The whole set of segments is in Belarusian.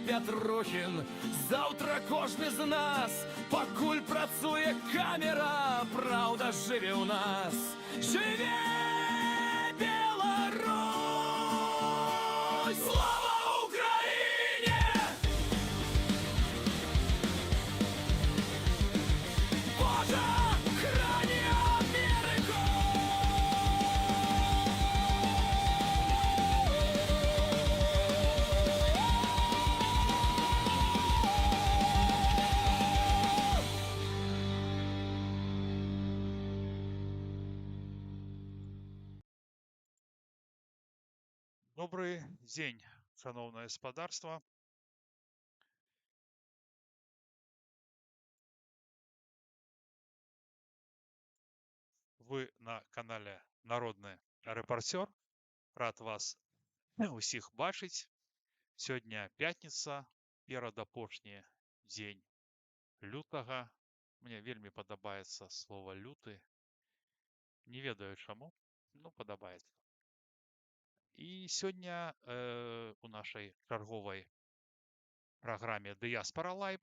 Петрухін. Заўтра кожны з нас, пакуль працуе камера, праўда жыве ў нас. Жыве Беларусь! Слава Украіне! Божа, храни Америку! Добрый дзень, шановное гаспадарства. Вы на канале Народны рэпарцёр. Рад вас усіх бачыць. Сёння пятніца, перадапошні дзень лютага. Мне вельмі падабаецца слова люты. Не ведаю чаму, но падабаецца. І сёння у нашай чарговай праграме Дыяспара Лайв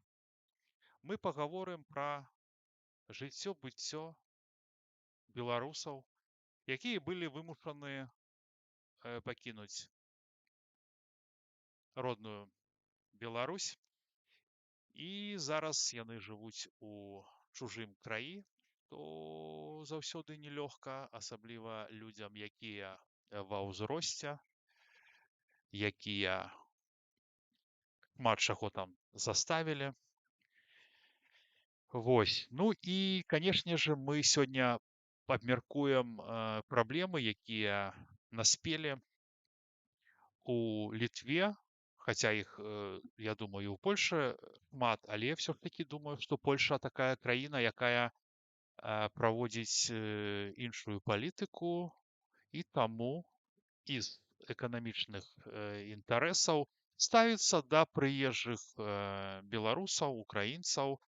мы пагаворым пра жыццё-быццё беларусаў, якія былі вымушаны пакінуць родную Беларусь, і зараз яны жывуць у чужым краі, то заўсёды нелёгка, асабліва людзям, якія ва ўзросце, якія шмат чаго там заставілі. Вось. Ну і, канешне же, мы сёння абмяркуем праблемы, якія наспелі у Літве, хаця іх, я думаю, у Польшы шмат, але все ж таки думаю, што Польша такая краіна, якая праводзіць іншую палітыку, і таму з эканамічных інтарэсаў ставіцца да прыезджых беларусаў, украінцаў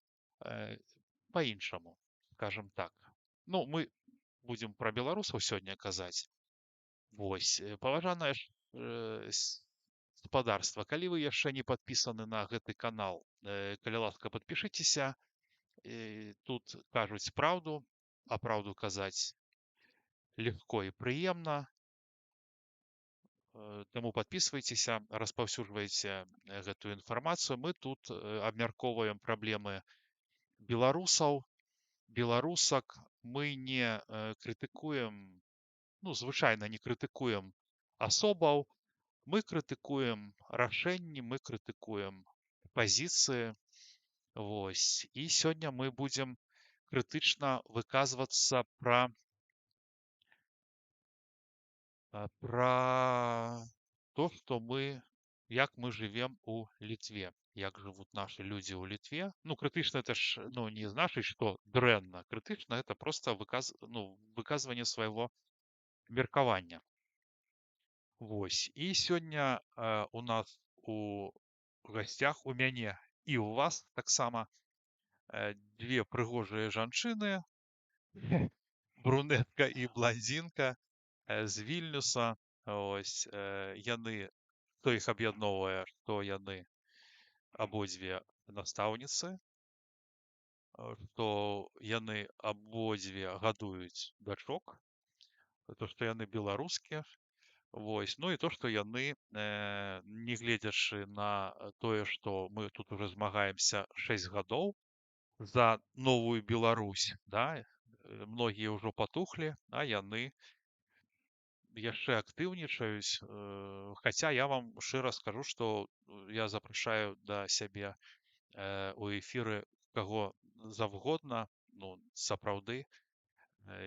па-іншаму, скажем так. Ну, мы будзем пра беларусаў сёння казаць. Вось. Паважанае гаспадарства, калі вы яшчэ не падпісаны на гэты канал, калі ласка, падпішыцеся. Тут кажуць праўду, а праўду казаць легко і прыемна. Таму падпісвайцеся, распаўсюджвайце гэтую інфармацыю. Мы тут абмяркоўваем праблемы беларусаў, беларусак. Мы не крытыкуем, ну, звычайна не крытыкуем асобаў, мы крытыкуем рашэнні, мы крытыкуем пазіцыі. Вось. І сёння мы будзем крытычна выказвацца пра то, што як мы жывем у Літве, як жывуць нашы людзі ў Літве. Ну, крытычна это ж, ну, не значыць, што дрэнна. Крытычна это проста выказванне свайго меркавання. Вось. І сёння у нас у гасцях, у мяне і у вас таксама две прыгожыя жанчыны, брунетка і бландзінка з Вільнюса. Ось. Яны, што іх аб'ядноўвае, што яны абодзве настаўніцы, што яны абодзве гадуюць дачок, то, што яны беларускія. Вось. Ну і то, што яны, нягледзячы на тое, што мы тут уже змагаемся 6 гадоў за новую Беларусь, да, многія ўжо патухлі, а яны яшчэ актыўнічаюць. Хаця я вам шчыра скажу, што я запрашаю да сябе у эфіры каго завгодна, ну, сапраўды,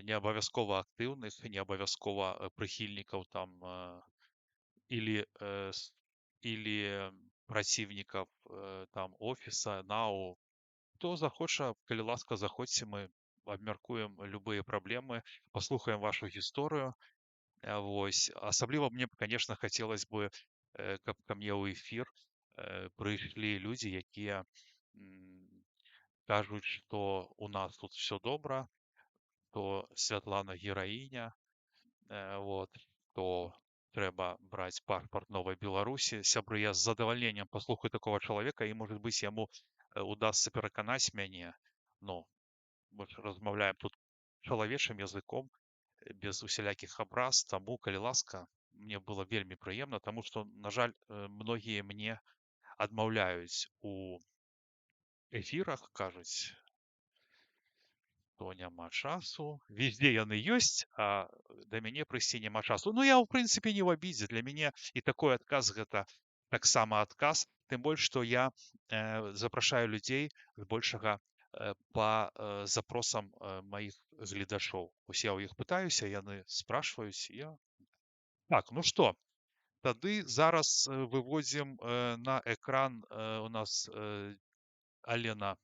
не абавязкова актыўных, не абавязкова прыхільнікаў там или праціўнікаў там офіса, НАУ. Хто захоча, калі ласка, заходзьце, мы абмяркуем любыя праблемы, паслухаем вашу гісторыю. Вось. Асабліва мне б, конечно, хацелось бы, каб ка мне ў эфір прыйшлі людзі, якія кажуць, што у нас тут все добра, то Святлана гераіня, вот, то трэба браць пашпарт Новай Беларусі. Сябры, я з задавальненнем паслухаю такого чалавека і, может быць, яму удасца пераканаць мяне. Ну, мы ж размаўляем тут чалавечым языком, без усялякіх абраз. Таму, калі ласка, мне было вельмі прыемна, таму што, на жаль, многія мне адмаўляюць у эфірах, кажуць, то няма часу. Везде яны ёсць, а да мяне прыйсці няма часу. Ну, я, ў прынцыпе, не ў абідзе. Для мяне і такой адказ гэта таксама адказ. Тым больш, што я запрашаю людзей збольшага па запросам маіх гледачоў. Вось я ў іх пытаюся, яны спрашваюць, я... Так, ну што, тады зараз выводзім на экран у нас Алена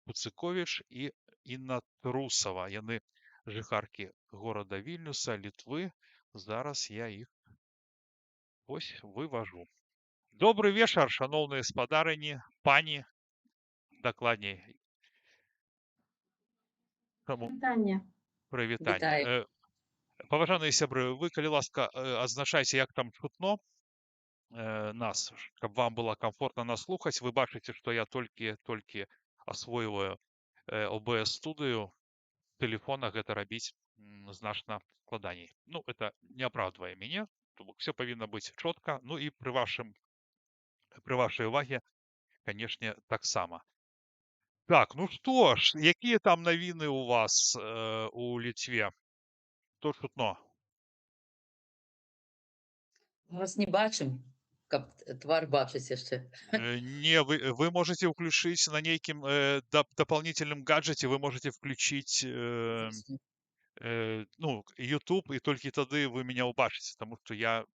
Пуцыковіч і Інна Трусава. Яны жыхаркі горада Вільнюса, Літвы. Зараз я іх вось выважу. Добры вечар, шаноўныя спадарыні, пані, дакладней. Таму Вітання. прывітанне. Вітаю. Паважаныя сябры, вы, калі ласка, адзначайце, як там чутно нас, каб вам было комфортна нас слухаць. Вы бачыце, што я толькі асвойваю OBS студыю. Тэлефона гэта рабіць значна складаней. Ну, это не апраўдвае мяне. Все павінна быць чётка. Ну і пры вашай уваге, канешне, таксама. Так, ну што ж, якія там навіны у вас у Літве? Што чутно? Мы вас не бачым, каб твар бачыць яшчэ. Не, вы можете включить на нейкім дополнительным гаджете, вы можете включить ну, YouTube, і толькі тады вы меня убачыце, тому что я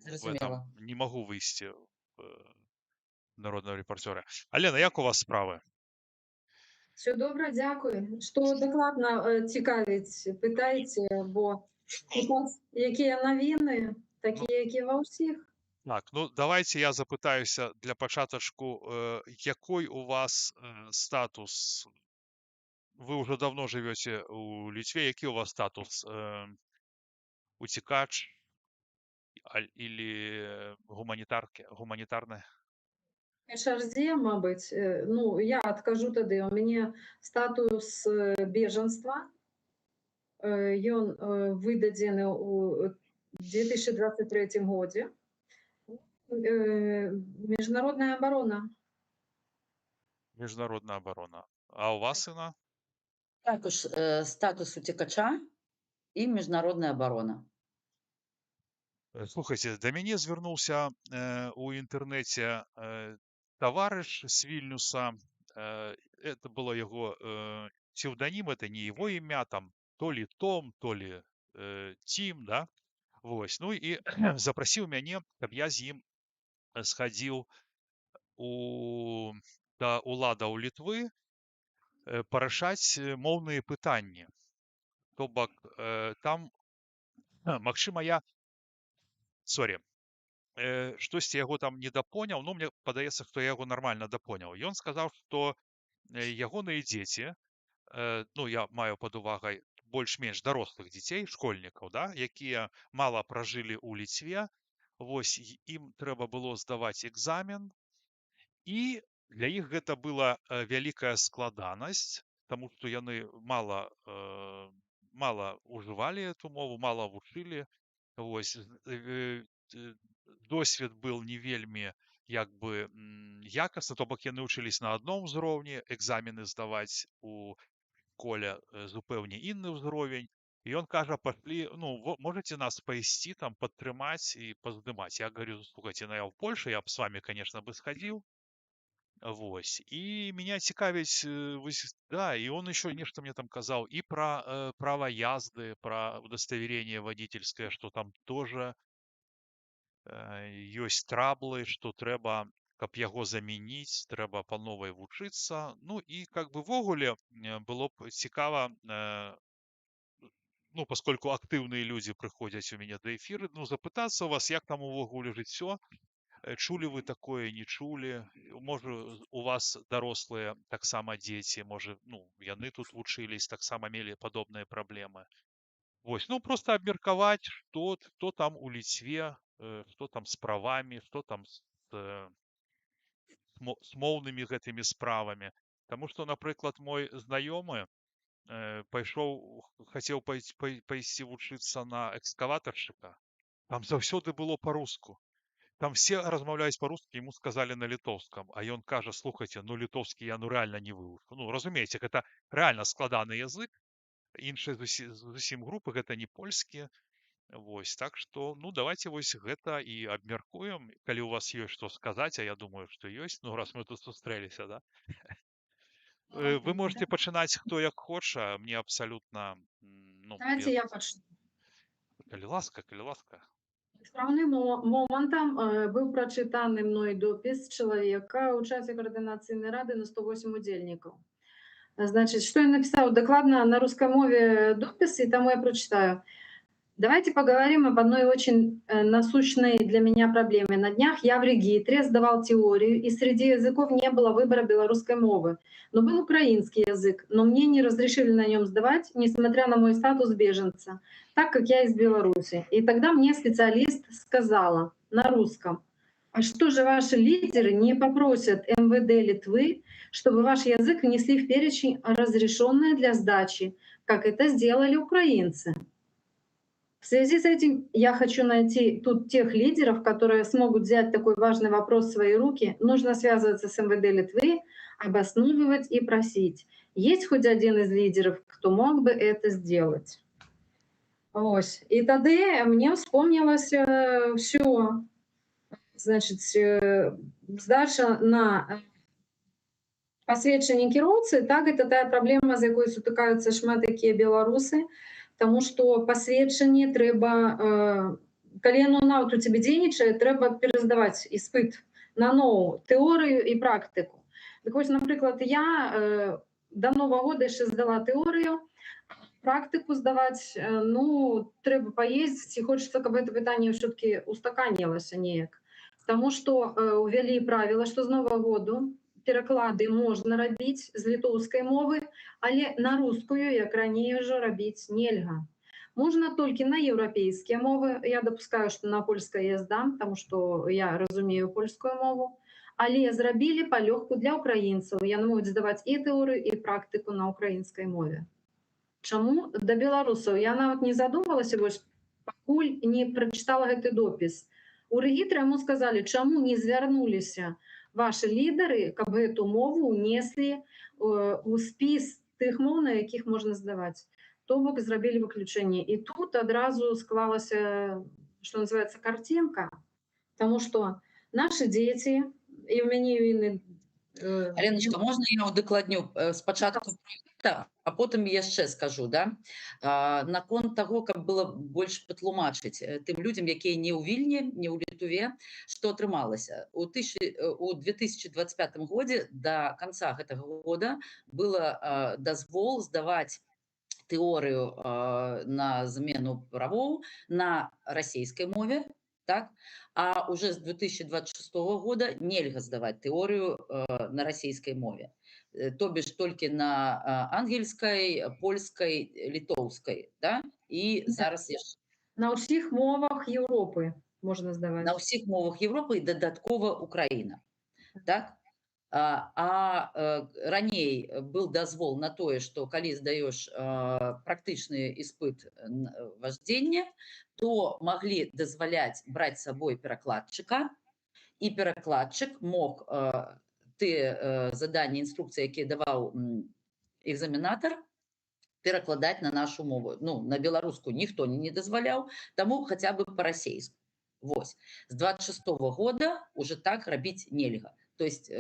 в этом Зразумела. не могу выйсці народного репортера. Алена, як у вас справы? Все добре, дякую. Що докладно цікавить, питайте, бо у нас які новини, такі, які во всіх. Так, ну давайте я запытаюся для пачатачку, якой у вас статус? Вы уже давно живете у Литве, який у вас статус? Утекач или гуманітарне? ШРЗ, мабуть, ну, я откажу тоді, у мене статус беженства, він видадений у 2023 году. Міжнародна оборона. Міжнародна оборона. А у вас, Інна? Також статус утікача і міжнародна оборона. Слухайте, до мяне звярнуўся у інтэрнэце таварыш з Вільнюса. Это было яго псевдонім, это не его імя, там то ли Том, то ли Тим, да? Вось. Ну і запрасіў мяне, каб я з ім схадзіў да уладаў Літвы парашаць моўныя пытанні. То бок там, магчыма, я штосьці яго там недапоняў, ну, мне падаецца, што я яго нармальна дапоняў. Ён сказаў, што ягоныя дзеці, ну, я маю пад увагай больш-менш дарослых дзяцей, школьнікаў, да, якія мала пражылі ў Літве, вось ім трэба было здаваць экзамен, і для іх гэта была вялікая складанасць, таму што яны мала ўжывалі эту мову, мала вучылі. Вось досвед был не вельмі як бы якасны, то бок яны вучылись на адном узроўні, экзамены здаваць у школе зупэўне інны ўзровень. І ён кажа, пашлі, ну, можете нас пайсці там падтрымаць і паздымаць. Я говорю, слухайте, ну я в Польше, я б с вами, конечно, бы сходил. Вось. И меня цікавіць, да, и он еще нечто мне там казал и про право язды, про удостоверение водительское, что там тоже ёсць траблы, што трэба, каб яго замяніць, трэба па новай вучыцца. Ну і как бы ввогуле было б цікава, ну, поскольку актыўныя людзі прыходзяць у мяне да эфіры, ну, запытацца у вас, як там увогуле жыццё. Чулі вы такое, не чулі? Можа, у вас дарослыя таксама дзеці, можа, ну, яны тут вучылись, таксама мелі падобныя праблемы. Вось, ну, просто абмеркаваць, што там у Ліцве, што там з правамі, што там з моўнымі гэтымі справамі. Таму што, напрыклад, мой знаёмы хацеў пайсці вучыцца на экскаватаршчыка. Там заўсёды было па-руску. Там все размаўляюць па-руску, ему сказалі на літоўскам, а ён кажа: слухайце, ну літоўскі я рэальна не вывучу. Ну, разумееце, гэта рэальна складаны язык, іншыя зусім групы, гэта не польскі. Вось, так што, ну, давайте вось гэта і абмяркуем, калі у вас ёсць што сказаць, а я думаю, што ёсць, ну, раз мы тут сустрэліся, да? Вы можете пачынаць хто як хоча, мне абсалютна, ну, Давайте я пачну. калі ласка, калі ласка. Справным момантам быў прачытаны мной допіс чалавека ў часе каардынацыйнай рады на 108 удзельнікаў. Значит, что я написала докладно на русской мове допис, и тому я прочитаю. Давайте поговорим об одной очень насущной для меня проблеме. На днях я в Регитре сдавал теорию, и среди языков не было выбора белорусской мовы. Но был украинский язык, но мне не разрешили на нем сдавать, несмотря на мой статус беженца, так как я из Беларуси. И тогда мне специалист сказала на русском: а что же ваши лидеры не попросят МВД Литвы, чтобы ваш язык внесли в перечень разрешенные для сдачи, как это сделали украинцы? В связи с этим я хочу найти тут тех лидеров, которые смогут взять такой важный вопрос в свои руки. Нужно связываться с МВД Литвы, обосновывать и просить. Есть хоть один из лидеров, кто мог бы это сделать? Ось. И тогда мне вспомнилось все. Значит, сдача на пасведчанне кіроўцы, так, это тая праблема, з якой сутыкаюцца шмат якія беларусы, таму што пасведчанне трэба, калі яно нават у цябе дзейнічае, трэба пераздаваць іспыт наноў, тэорыю і практыку. Так вось, напрыклад, я да Новага года яшчэ здала тэорыю, практыку здаваць, ну, трэба паездзіць, і хочацца, каб гэта пытанне ўсё-такі устаканілася неяк. Таму што ўвялі правіла, што з Новага году пераклады можна рабіць з літоўскай мовы, але на рускую, як раней ужо, рабіць нельга. Можна толькі на еўрапейскія мовы. Я дапускаю, што на польскай я здам, таму што я разумею польскую мову. Але зрабілі палёгку для украінцаў. Яны могуць здаваць і тэорыю, і практыку на украінскай мове. Чаму да беларусаў? Я нават не задумвалася, пакуль не прачытала гэты допіс. У рэгітры яму сказалі, чаму не звярнуліся ваши лідары, каб эту мову унеслі у спіс тых моў, на якіх можна здаваць. То бок зрабілі выключэнне. І тут адразу склалася, што называется, картинка, таму што нашы дзеці, і ў мяне віны... Аленочка, можна я удакладню спачатку проекта, а потым яшчэ скажу, да? Наконт таго, каб было больш патлумачыць тым людзям, якія не ў Вільні, не ў Літве, што атрымалася. У 2025 годзе да канца гэтага года было дазвол здаваць тэорыю на замену правоў на расійскай мове, так? А уже з 2026 года нельга здаваць тэорыю на расійскай мове. То бишь толькі на ангельскай, польскай, літоўскай, да? І зараз яшчэ На ўсіх мовах Еўропы можна здаваць. на ўсіх мовах Еўропы і дадаткова Украіна. Так? Раней был дазвол на тое, што калі здаеш практычны іспыт важдзення, то маглі дазваляць браць з сабой перакладчыка, і перакладчык мог тыя заданні, інструкцыі, якія даваў экзаменатар, перакладаць на нашу мову. Ну, на беларускую ніхто не дазваляў, таму хаця бы па-расейску. Вось. З 26 года уже так рабіць нельга. То есть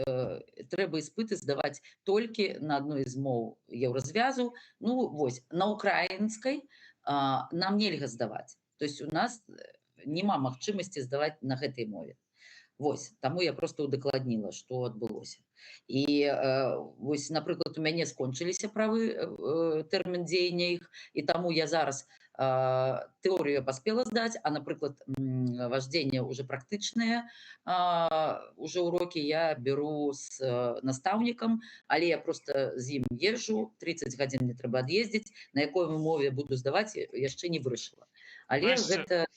трэба іспыты здаваць толькі на адной з моў еўразвязу. Ну, вось, на украінскай нам нельга здаваць. То есть у нас няма магчымасці здаваць на гэтай мове. Вось, таму я проста ўдакладніла, што адбылося. І вось, напрыклад, у мяне скончыліся правы, тэрмін дзеяння іх, і таму я зараз тэорыю я паспела здаць, а, напрыклад, важдзенне ўжо практычнае, ўжо ўрокі я бяру з настаўнікам, але я проста з ім езджу, 30 гадзін мне трэба ад'ездзіць, на якой мове буду здаваць, яшчэ не вырашыла. Але Знаешь, гэта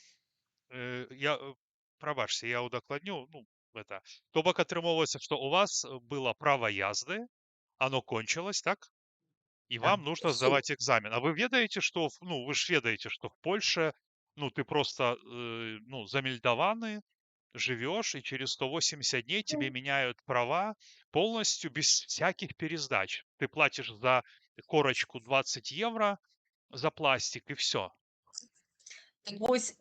пробачьте, я удокладню, ну, это. То бок атрымоўваецца, што у вас было право язды, оно кончилось, так? И так, вам нужно всё. сдавать экзамен. А вы ведаете, что, ну, вы ж ведаете, что в Польше, ну, ты просто, ну, замельдованы, живешь, и через 180 дней тебе меняют права полностью без всяких пересдач. Ты платишь за корочку 20 евро за пластик, и все. Так вось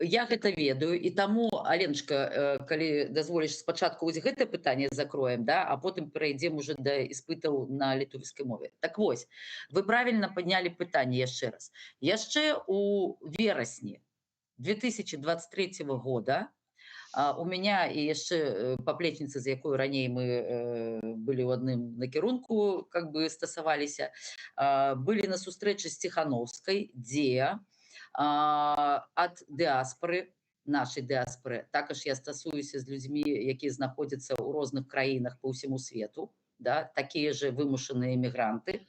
я гэта ведаю, і таму, Аленачка, калі дазволіш, спачатку вось гэтае пытанне закроем, да, а потым перайдзем уже да іспытаў на літоўскай мове. Так вось, вы правільна паднялі пытанне яшчэ раз. Яшчэ у верасні 2023 года у меня і яшчэ паплечніца, з якой раней мы былі ў адным накірунку, как бы стасаваліся, былі на сустрэчы з Ціхановскай, дзе ад дыаспоры, нашай дыаспоры. Також я стасуюся з людзьмі, якія знаходзяцца ў розных краінах по ўсяму свету, да, такія же вымушаныя эмігранты.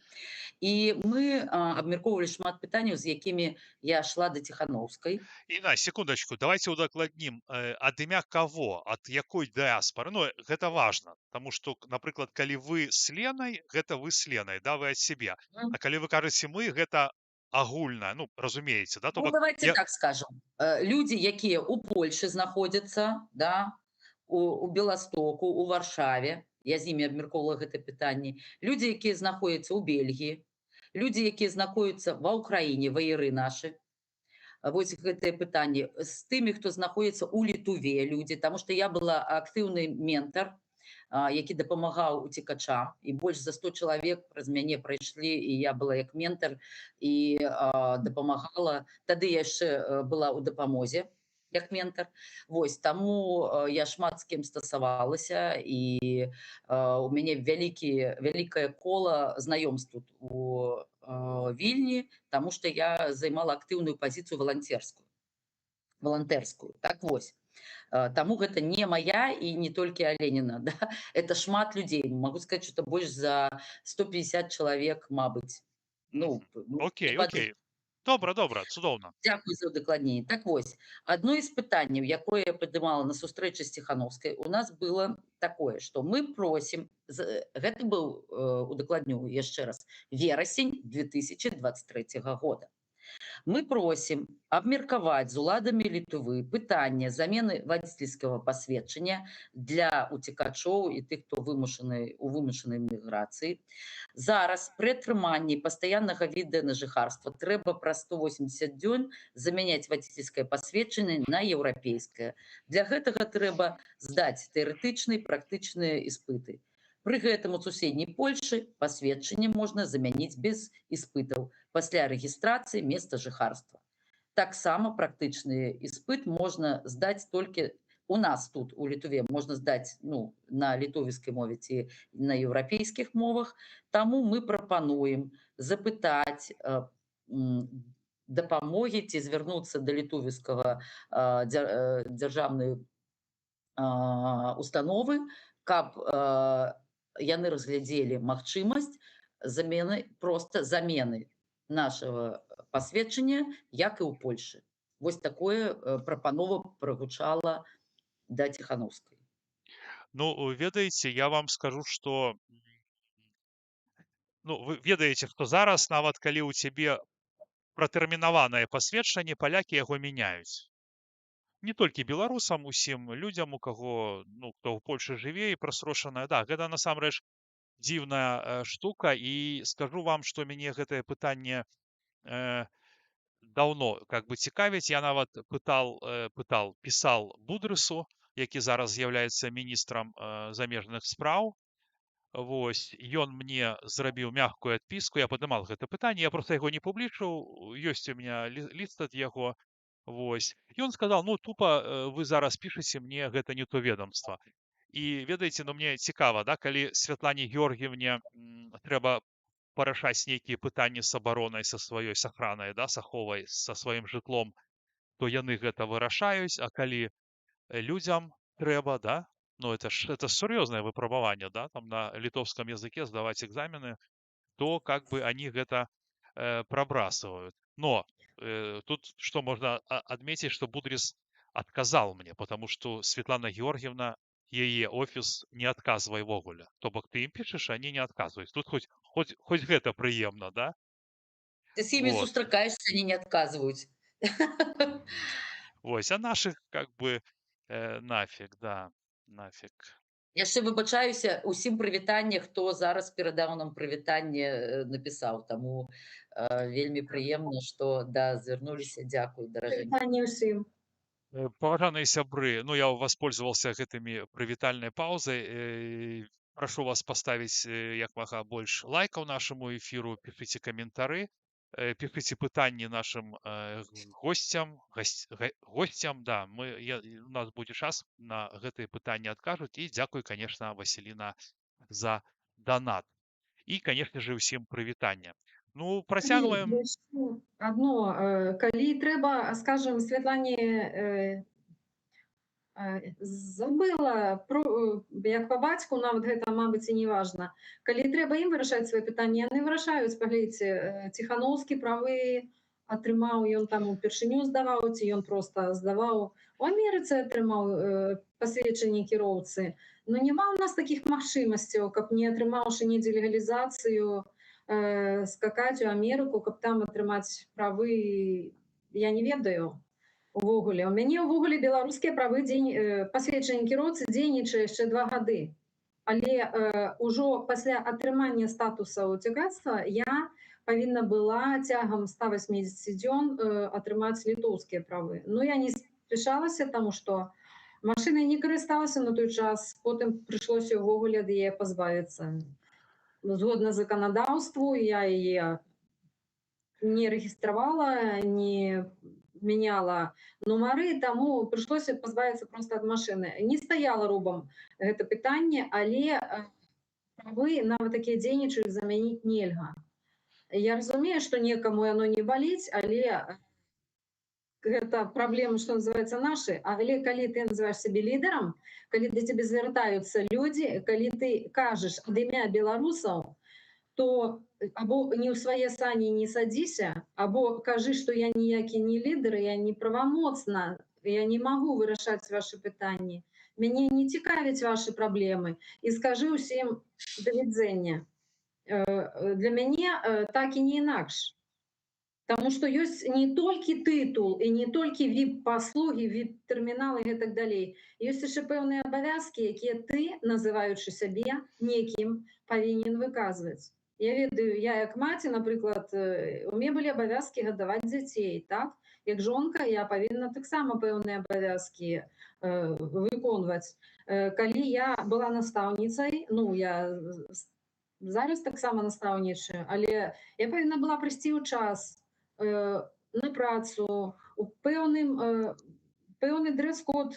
І мы абмяркоўвалі шмат пытанняў, з якімі я шла да Ціхановскай. Інна, секундочку, давайте удакладнім, ад імя каго, ад якой дыаспоры. Ну, гэта важна, таму што, напрыклад, калі вы з Ленай, гэта вы з Ленай, да, вы ад сябе. А калі вы кажаце мы, гэта агульнае, ну, разумееце, да? То Ну, бок давайте так скажем. Людзі, якія ў Польшы знаходзяцца, да, у Беластоку, у Варшаве, я з імі абмяркоўвала гэта пытанне, людзі, якія знаходзяцца ў Бельгіі, людзі, якія знаходзяцца ва ўкраіне, ваяры нашы, вось гэтае пытанне, з тымі, хто знаходзіцца ў Літуве людзі, таму што я была актыўны ментар, які дапамагаў уцекачам, і больш за 100 чалавек праз мяне прайшлі, і я была як ментар і дапамагала. Тады я яшчэ была ў дапамозе як ментар. Вось, таму я шмат з кім стасавалася, і у мяне вялікае кола знаёмств тут у Вільні, таму што я займала актыўную пазіцыю валантэрскую. Так вось. Таму гэта не моя і не толькі Аленіна, да? Это шмат людзей. Могу сказаць, што больш за 150 чалавек, мабыць. Ну, Окей, окей. Добра, цудоўна. Дзякуй за ўдакладненне. Так вось, адно з пытанняў, якое я падымала на сустрэчы з Ціхановскай, у нас было такое, што мы просім, гэта быў, удакладню яшчэ раз, верасень 2023 года. Мы просім абмеркаваць з уладамі Літвы пытанне замены вадзіцельскага пасведчання для уцекачоў і тых, хто у вымушанай міграцыі. Зараз пры атрыманні пастаяннага віда на жыхарства трэба праз 180 дзён замяняць вадзіцельскае пасведчанне на еўрапейскае. Для гэтага трэба здаць тэарэтычныя і практычныя іспыты. Пры гэтым у суседняй Польшы пасведчанне можна замяніць без іспытаў пасля рэгістрацыі месца жыхарства. Таксама практычны іспыт можна здаць толькі у нас тут, у Літве, можна здаць на літоўскай мове ці на еўрапейскіх мовах. Таму мы прапануем запытаць дапамогі ці звярнуцца да літоўскага дзяржаўнай установы, каб яны разглядзелі магчымасць замены нашага пасведчання, як і ў Польшы. Вось такое прапанова прагучала да Ціхановскай. Ну, ведаеце, я вам скажу, што вы ведаеце, што зараз нават калі ў цябе пратэрмінаванае пасведчанне, палякі яго мяняюць. Не толькі беларусам, усім людзям, у каго, хто ў Польшы жыве і прасрошанае. Да, гэта насамрэч дзіўная штука, і скажу вам, што мяне гэтае пытанне даўно цікавіць. Я нават пісаў Будрысу, які зараз з'яўляецца міністрам замежных спраў. Вось, ён мне зрабіў мягкую адпіску, я падымаў гэта пытанне, я проста яго не публічыў, ёсць у меня ліст ад яго. Вось. І ён сказаў: "Ну, тупа, вы зараз пішаце мне, гэта не то ведомства". І ведаеце, ну, мне цікава, да, калі Святлане Георгіевне трэба парашаць нейкія пытанні з абаронай са сваёй сахранай, да, з аховай, са сваім жытлом, то яны гэта вырашаюць, а калі людзям трэба, да, ну, это сур'ёзнае выпрабаванне, да, там на літоўскам языке здаваць экзамены, то как бы они гэта пробрасывают. Но тут что можно отметить, что Будрис отказал мне, потому что Светлана Георгиевна, яе офис не отказывай вогуле. То бок ты им пишешь, они не отказывают. Тут хоть гэта прыемна, да? Ты з імі Вот. сустракаешся, они не отказывают. Вось, а наших как бы нафиг, да, нафиг. Яшчэ выбачаюся усім прывітанне, хто зараз перадаў нам прывітанне напісаў. Таму вельмі прыемна, што да, звярнуліся. Дзякуй, даражэнькі. Вітанне ўсім. Паважаныя сябры, ну, я воспользовался гэтымі прывітальнай паузай. Прошу вас поставить як мага больш лайкаў нашаму эфіру, пішыце каментары, пішыце пытанні нашим госцям, да, у нас будзе час на гэтые пытанні адкажуць. І дзякуй, конечно, Васіліна, за донат. І, конечно же, усім прывітання. Ну, працягваем. Адно, калі трэба, скажем, Святлане забыла про як па бацьку, нават гэта, мабыць, і не важна. Калі трэба ім вырашаць свае пытанні, яны вырашаюць. Паглядзіце, Ціхановскі правы атрымаў, ён там упершыню здаваў, ці ён проста здаваў. У Амерыцы атрымаў пасведчанне кіроўцы. Но няма ў нас такіх магчымасцяў, каб не атрымаўшы недзе легалізацыю, скакаць у Амерыку, каб там атрымаць правы, я не ведаю. Увогуле, у мяне ўвогуле беларускія правы пасведчанне кіроўцы дзейнічае яшчэ 2 гады. Але ўжо пасля атрымання статуса уцекацтва я павінна была цягам 180 дзён атрымаць літоўскія правы. Ну, я не спяшалася, таму што машынай не карысталася на той час, потым прыйшлося ўвогуле ад яе пазбавіцца. Згодна заканадаўству я яе не рэгістравала, не меняла нумары, таму прыйшлося пазбавіцца проста ад машыны. Не стаяла рубам гэта пытанне, але правы нават такія дзейнічаюць, замяніць нельга. Я разумею, што некаму яно не баліць, але гэта праблемы, што называецца, нашы. Але калі ты называеш сябе лідарам, калі да цябе звяртаюцца людзі, калі ты кажаш ад імя беларусаў, то або не ў свае сані не садзіся, або кажы, што я ніякі не лідар, я не правамоцна, я не магу вырашаць вашы пытанні. Мяне не цікавяць вашы праблемы. І скажы ўсім да відзення. Для мяне так і не інакш. Таму што ёсць не толькі тытул і не толькі VIP-паслугі, VIP-тэрміналы і гэтак далей. Ёсць яшчэ пэўныя абавязкі, якія ты, называючы сябе некім, павінен выказваць. Я ведаю, я як маці, напрыклад, у мяне былі абавязкі гадаваць дзяцей, так? Як жонка я павінна таксама пэўныя абавязкі выконваць. Калі я была настаўніцай, ну, я зараз таксама настаўнічаю, але я павінна была прыйсці ў час на працу, у пэўны дрэс-код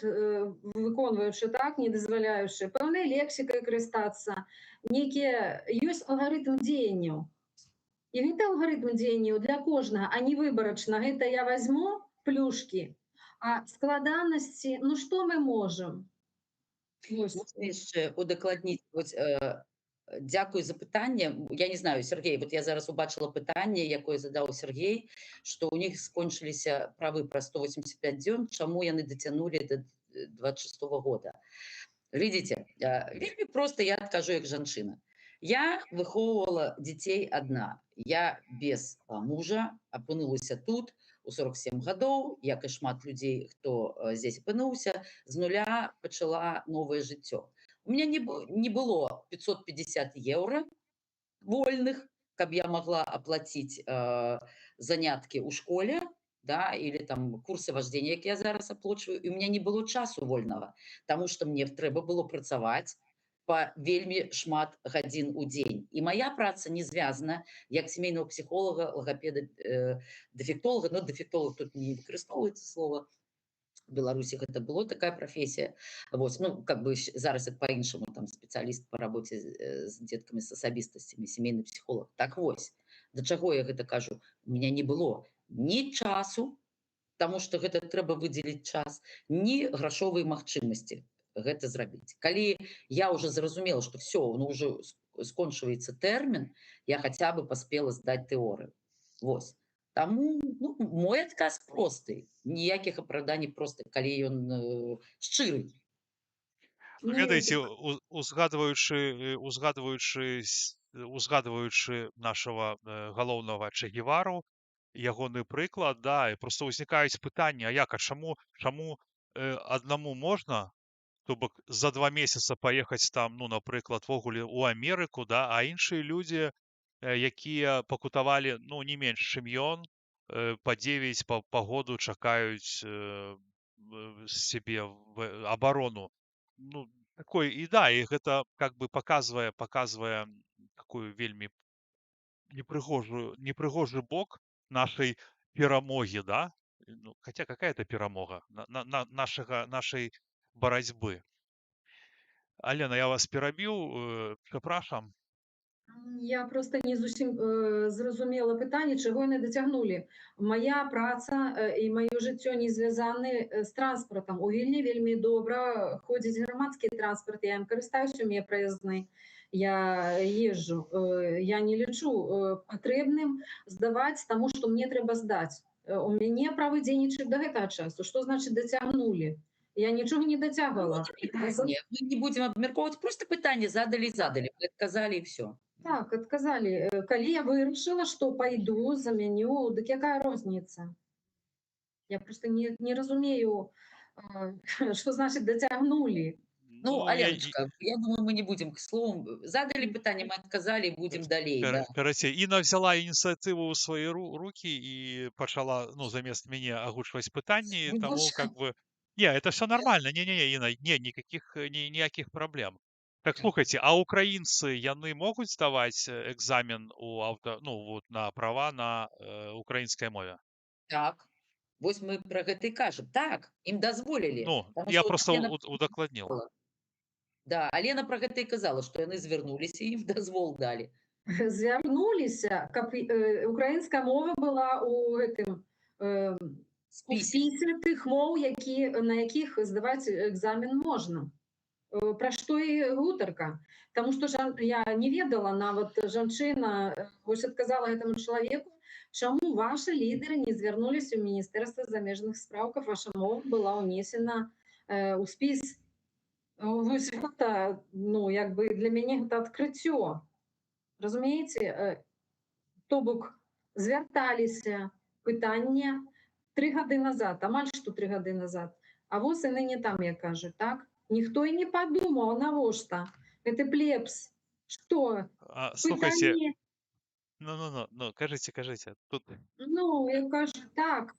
выконваючы, так, не дазваляючы, пэўнай лексікай карыстацца, нейкія ёсць алгарытм дзеянняў. І гэта алгарытм дзеянняў для кожнага, а не выбарачна. Гэта я вазьму плюшкі, а складанасці, ну што мы можам? Яшчэ удакладніць, дзякуй за пытанне. Я не знаю, Сергей, вот я зараз убачыла пытанне, якое задаў Сергей, што ў них скончыліся правы пра 185 дзён, чаму яны дацянулі да 26 года. Видите, вельмі проста я адкажу як жанчына. Я выхоўвала дзяцей адна. Я без мужа апынулася тут у 47 гадоў, як і шмат людзей, хто здесь апынуўся, з нуля пачала новае жыццё. У меня не было 550 евро вольных, каб я могла оплатить занятки ў школе, да, или там курсы вождения, як я зараз аплачваю, і у меня не было часу вольнага, таму што мне трэба было працаваць, па вельмі шмат гадзін у дзень. І моя праца не звязана як сямейного псіхолога, логопеда, дэфектолога. Ну, дэфектолог тут не выкарыстоўваецца слова. В Беларусі гэта было такая прафесія. Вось, ну, как бы зараз это по-іншаму, там спецыяліст по работе з дзеткамі з асабістасцямі, сямейны псіхолог. Так вось, да чаго я гэта кажу? У меня не было ні часу, таму што гэта трэба выдзеліць час, ні грашовай магчымасці гэта зрабіць. Калі я уже зразумела, што все, ну, уже скончваецца тэрмін, я хаця бы паспела здаць тэорыю. Вось. Таму, ну, мой адказ просты. Ніякіх апраўданій проста, калі ён шчыры. Ну, Ну, ведаеце, узгадваючы нашага галоўнага Че Гевару, ягоны прыклад, да, і проста ўзнікаюць пытанні, а як, а чаму аднаму можна, то бок за 2 месяца паехаць там, ну, напрыклад, ввогуле ў Амерыку, да, а іншыя людзі, якія пакутавалі, ну, не менш, чым ён, па 9, па году чакаюць себе абарону. Ну, такой, і да, і гэта как бы показвае такую вельмі непрыгожы бок нашай перамогі, да? Ну, хотя какая это перамога? Нашай барацьбы. Алена, я вас перабіў, прапрашам. Я просто не зусім зразумела пытанне, чаго яны дацягнулі. Мая праца і маё жыццё не звязаны з транспартам. У Вільні вельмі добра ходзіць грамадскі транспарт, я ім карыстаюся, у мяне праездны. Я езджу. Я не лічу патрэбным здаваць, таму што мне трэба здаць. У мяне правы дзейнічаюць да гэтага часу. Што значыць дацягнулі? Я нічога не дацягвала. Мы не будем абмяркоўваць, просто пытанне задалі, вы адказалі і все. Так, отказали. Калі я вырашыла, што пайду, заменю, дык якая розніца? Я просто не разумею, што значыць дацягнулі. Ну, Аленочка, я думаю, мы не будем к слову. Задали пытанне, мы отказали, будем далей. Да. Карацей, Інна взяла ініцыятыву ў свае рукі і пачала, ну, замест мяне агучваць пытанні, Вы таму больше- как бы... Не, это все нормально, не, Інна, ніякіх праблем. Так, слухайте, а украінцы, яны могуць здаваць экзамен вот, на права на украінскай мове? Так. Вось мы про гэта і кажам. Так, ім дазволілі. Ну, Таму я што просто Алена удакладніў. Да, Алена про гэта і казала, што яны звярнуліся і ім дазвол далі. Звярнуліся, каб украінская мова была у гэтым у спісе тых моў, на якіх здаваць экзамен можна. Пра што і гутарка. Таму што я не ведала, нават жанчына вось адказала гэтаму чалавеку, чаму ваши лідары не звярнуліся ў Міністэрства замежных спраў, каб ваша мова была ўнесена ў спіс. Вось гэта, ну, як бы для мяне гэта адкрыццё. Разумееце? То бок звярталіся, пытанне 3 гады назад, амаль што 3 гады назад. А вось яны не там, як кажуць, так? Ніхто і не падумаў, навошта? Гэты плебс. Што? Слухайте, Пытанне... ну, кажыце. Тут... Ну, я кажу, так.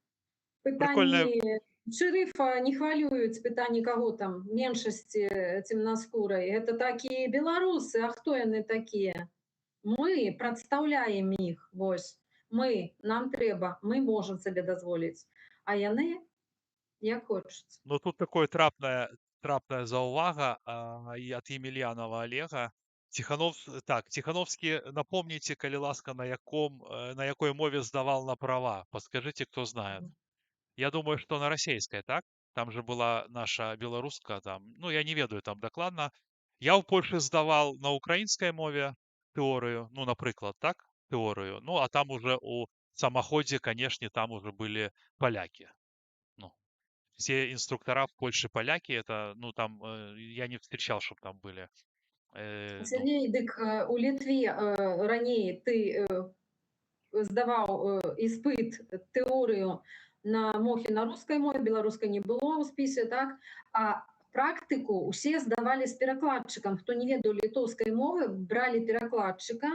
Прикольная... Пытанні шэрыфа не хвалююць, пытанні каго там, меншасці цемнаскурай. Гэта такія беларусы, а хто яны такія? Мы прадстаўляем іх, вось. Нам трэба, мы можам сабе дазволіць. А яны як хочуць. Ну, тут такое трапная заўвага ад Емельянова Олега. Тихановский, напомните, калі ласка, на якой мове сдавал на права? Подскажите, кто знает. Я думаю, что на российской, так? Там же была наша белорусская, там, ну, я не ведаю там докладно. Я в Польше сдавал на украинской мове теорию, ну, например, так, теорию. Ну, а там уже у самоходе, конечно, там уже были поляки. Ну, все инструктора в Польше поляки, это, ну, там, я не встречал, чтобы там были. Сергей, дык у Літве раней ты здаваў іспыт, тэорыю на мохе на рускай мове, беларускай не было ў спісе, так? А практыку усе здавалі з перакладчыкам. Хто не ведаў літоўскай мовы, бралі перакладчыка,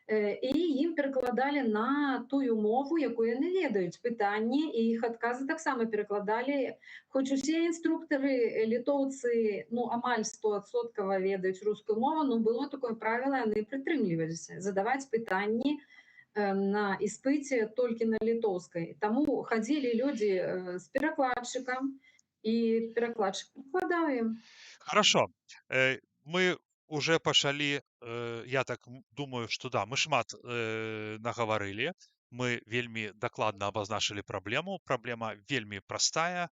і ім перакладалі на тую мову, якую яны ведаюць пытанні, і іх адказы таксама перакладалі. Хоць усе інструктары літоўцы, ну, амаль 100% ведаюць рускую мову, но было такое правіла, яны прытрымліваліся задаваць пытанні на іспыце толькі на літоўскай. Таму хадзілі людзі з перакладчыкам, і перакладчык перакладаў ім. Хорошо. Мы уже пачалі, я так думаю, што да, мы шмат нагаварылі, мы вельмі дакладна абазначылі праблему. Праблема вельмі простая.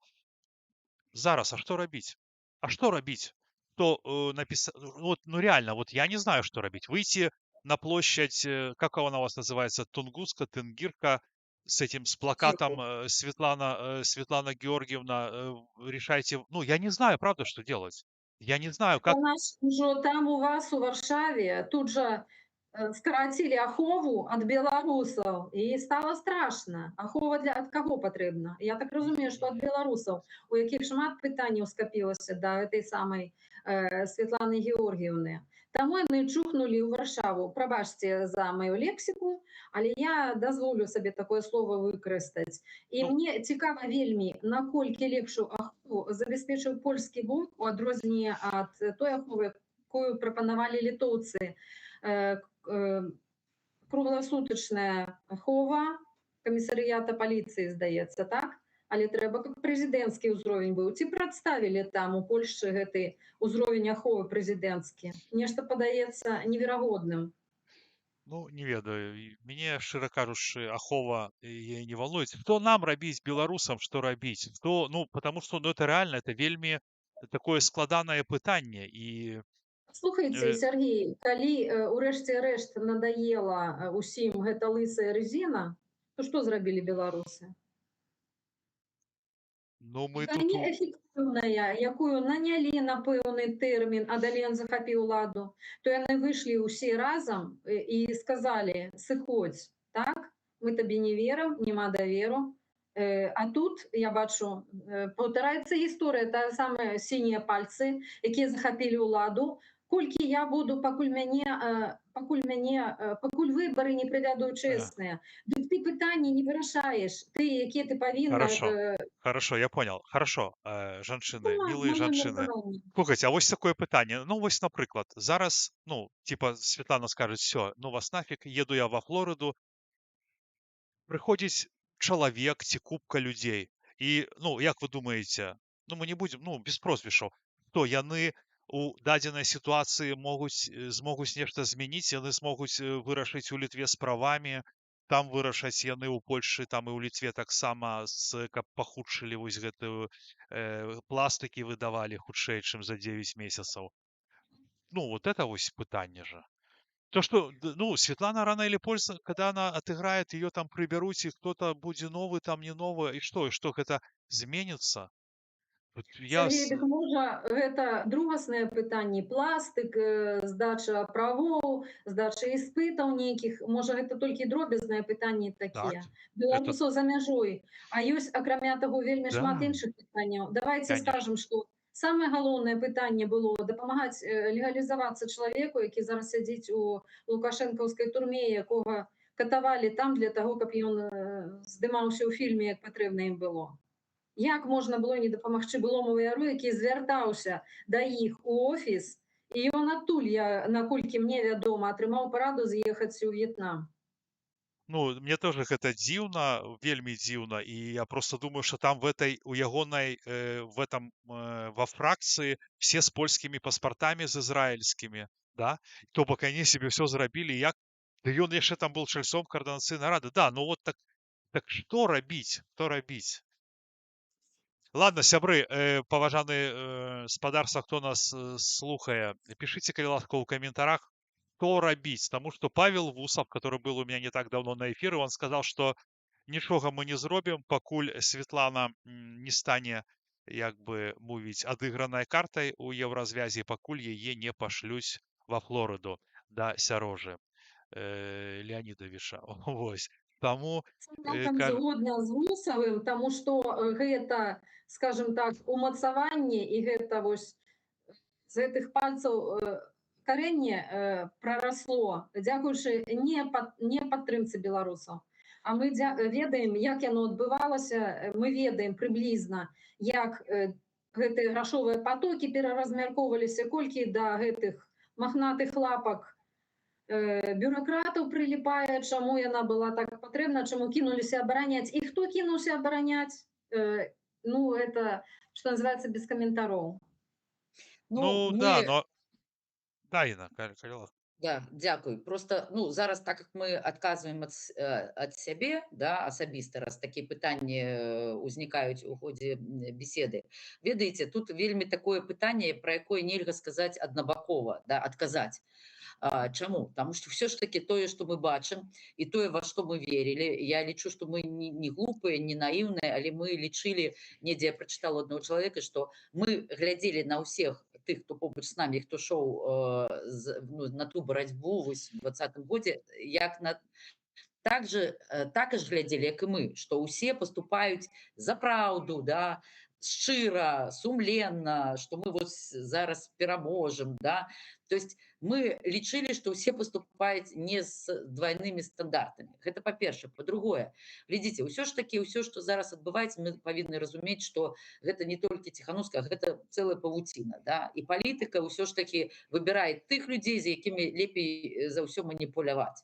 Зараз, а што рабіць? А што рабіць? То написать, вот, ну реально, вот я не знаю, что робить. Выйти на площадь, как она у вас называется, Тунгуска, Тенгирка, с этим, с плакатом Светлана Георгиевна, решайте. Ну, я не знаю, правда, что делать. Я не знаю, У как. нас ужо там у вас у Варшаве тут жа скарацілі ахову ад беларусаў, і стала страшна. Ахова ад каго патрэбна? Я так разумею, што ад беларусаў, у якіх шмат пытанняў скапілася да гэтай самай Светланы Георгіевны. Таму яны чухнулі ў Варшаву. Прабачце за маю лексіку, але я дазволю сабе такое слово выкарыстаць. І Ну. мне цікава вельмі, наколькі лепшую ахову забяспечыў польскі бок у адрозненне ад той аховы, якую прапанавалі літоўцы. Кругласутачная ахова камісарыята паліцыі, здаецца, так? Але трэба, каб прэзідэнцкі ўзровень быў. Ці прадставілі там у Польшчы гэты ўзровень аховы прэзідэнцкі? Нешта падаецца неверагодным. Ну, не ведаю. Мяне, шчыра кажучы, ахова яе не волнует. Што нам рабіць, беларусам, што рабіць? Хто, ну, потому что, ну, это реально, это вельмі такое складанае пытанне. І Слухайце, Сергей, калі ўрэшце рэшт надаела ўсім гэта лысая резина, то што зрабілі беларусы? ну, мы Калі тут... неэфектыўная, якую нанялі на пэўны тэрмін, а далей ён захапіў уладу, то яны выйшлі ўсе разам і сказалі: сыходзь, так? Мы табе не верым, няма даверу. А тут, я бачу, паўтараецца гісторыя, тая самая сінія пальцы, якія захапілі ўладу. Колькі я буду, пакуль выбары не прывяду чэсныя. Дык ты пытанні не вырашаеш, ты, якія ты павінна... Хорошо, я понял. Хорошо, жанчыны, милые Мое жанчыны. меркаванне. Слухайте, а вось такое пытанне. Ну, вось, напрыклад, зараз, ну, типа, Светлана скажет: все, ну вас нафиг, еду я во Флориду. Прыходзіць чалавек ці купка людзей. І, ну, як вы думаеце, ну, мы не будем, ну, без прозвішаў, то яны у дадзенай сітуацыі змогуць нешта змяніць, яны змогуць вырашыць у Літве з правамі, там вырашаць яны ў Польшчы, там і ў Літве таксама, каб пахутчылі вось гэтую пластыкі выдавалі хутчэй, чым за 9 месяцаў. Ну, вот это вось пытанне же. То, что, ну, Светлана рано или поздно, когда она отыграет, ее там приберут, и кто-то будет новый, там не новый, и что это изменится? Вот Сергей, дык можа, гэта другаснае пытанне, пластык, здача правоў, здача іспытаў нейкіх, можа, гэта толькі дробязныя пытанні такія. Так, Беларусаў за мяжой. А ёсць, акрамя таго, вельмі шмат Да. іншых пытанняў. Давайце Конечно. скажам, што самае галоўнае пытанне было дапамагаць легалізавацца чалавеку, які зараз сядзіць у лукашэнкаўскай турме, якога катавалі там для таго, каб ён здымаўся ў фільме, як патрэбна ім было. Як можна было не дапамагчы былому ваяру, які звяртаўся да іх у офіс, і ён адтуль, наколькі мне вядома, атрымаў параду з'ехаць у В'етнам. Ну, мне тоже гэта дзіўна, вельмі дзіўна, і я просто думаю, что там у ягонай, во фракцыі все з польскімі паспартамі, з ізраільскімі, да? То бок они себе все зрабілі, як... Да ён яшчэ там был чальцом координацыйнай рады. Да, ну вот так што рабіць? Што рабіць? Ладно, сябры, паважаны спадарства, хто нас слухае, пішыце, калі ласка, ў каментарах, што рабіць, таму што Павел Вусов, который был у меня не так давно на эфіры, он сказал, что нічога мы не зробім, пакуль Светлана не стане, як бы мовіць, адыгранай картай у еўразвязі, пакуль яе не пашлюць во Флориду да Сярожы Леонидовича. Вось. Таму Цалкам згодна з Вусавым, таму што гэта, скажем так, умацаванне, і гэта вось з гэтых пальцаў карэнне прарасло дзякуючы не падтрымцы беларусаў. А мы ведаем, як яно адбывалася, мы ведаем прыблізна, як гэтыя грашовыя патокі пераразмяркоўваліся, колькі да гэтых махнатых лапак бюрократаў прыліпае, чаму яна была так патрэбна, чаму кінуліся абараняць. І хто кінуўся абараняць? Ну, это, что называется, без комментароў. Ну, да, но... Да, Інна, кажи ласка. Да, дзякуй. Просто, ну, зараз, так як мы адказваем ад сябе, да, асабіста, раз такія пытанні ўзнікаюць у ходзе беседы. Ведаеце, тут вельмі такое пытанне, пра якое нельга сказаць аднабакова, да, адказаць. Чаму? Таму што ўсё ж такі тое, што мы бачым, і тое, во што мы верылі, я лічу, што мы не глупыя, не наіўныя, але мы лічылі, недзе я прачытала аднаго чалавека, што мы глядзелі на ўсіх тых, хто побач з намі, хто шоў на ту барацьбу в 2020 годзе, як на так ж глядзелі, як і мы, што ўсе паступаюць за праўду, да, шчыра, сумленна, што мы вот зараз пераможам, да. То есть мы лічылі, што ўсе паступаюць не з двайнымі стандартамі. Гэта па-першае. Па-другое, глядзіце, ўсё ж такі, ўсё, што зараз адбываецца, мы павінны разумець, што гэта не толькі Ціханаўская, гэта цэлая павуціна, да. І палітыка ўсё ж такі выбірае тых людзей, з якімі лепей за ўсё маніпуляваць.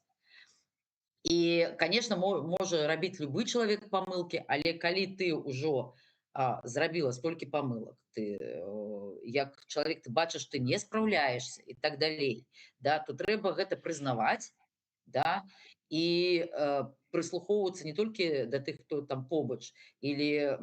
І, конечно, можа рабіць любы чалавек памылкі, але калі ты ўжо зрабіла столькі памылак, ты як чалавек, ты бачыш, ты не спраўляешься і так далей, да, то трэба гэта прызнаваць, да, і прыслухоўвацца не толькі да тых, хто там побач, или,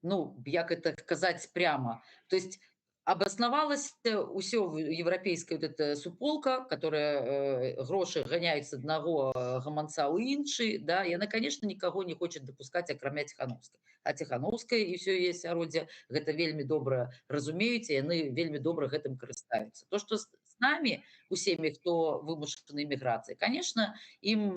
ну, як это казаць прямо, то есть обосновалась ўсё еўрапейская вот эта суполка, которая грошы ганяюць з аднаго гаманца ў іншы, да, яна, конечно, никого не хочет допускать, акрамя Ціханаўскай. А Ціханаўская і ўсё яе асяроддзе гэта вельмі добра разумеюць, і яны вельмі добра гэтым карыстаюцца. То, што з намі, усімі, хто вымушаны эміграцыяй, конечно, ім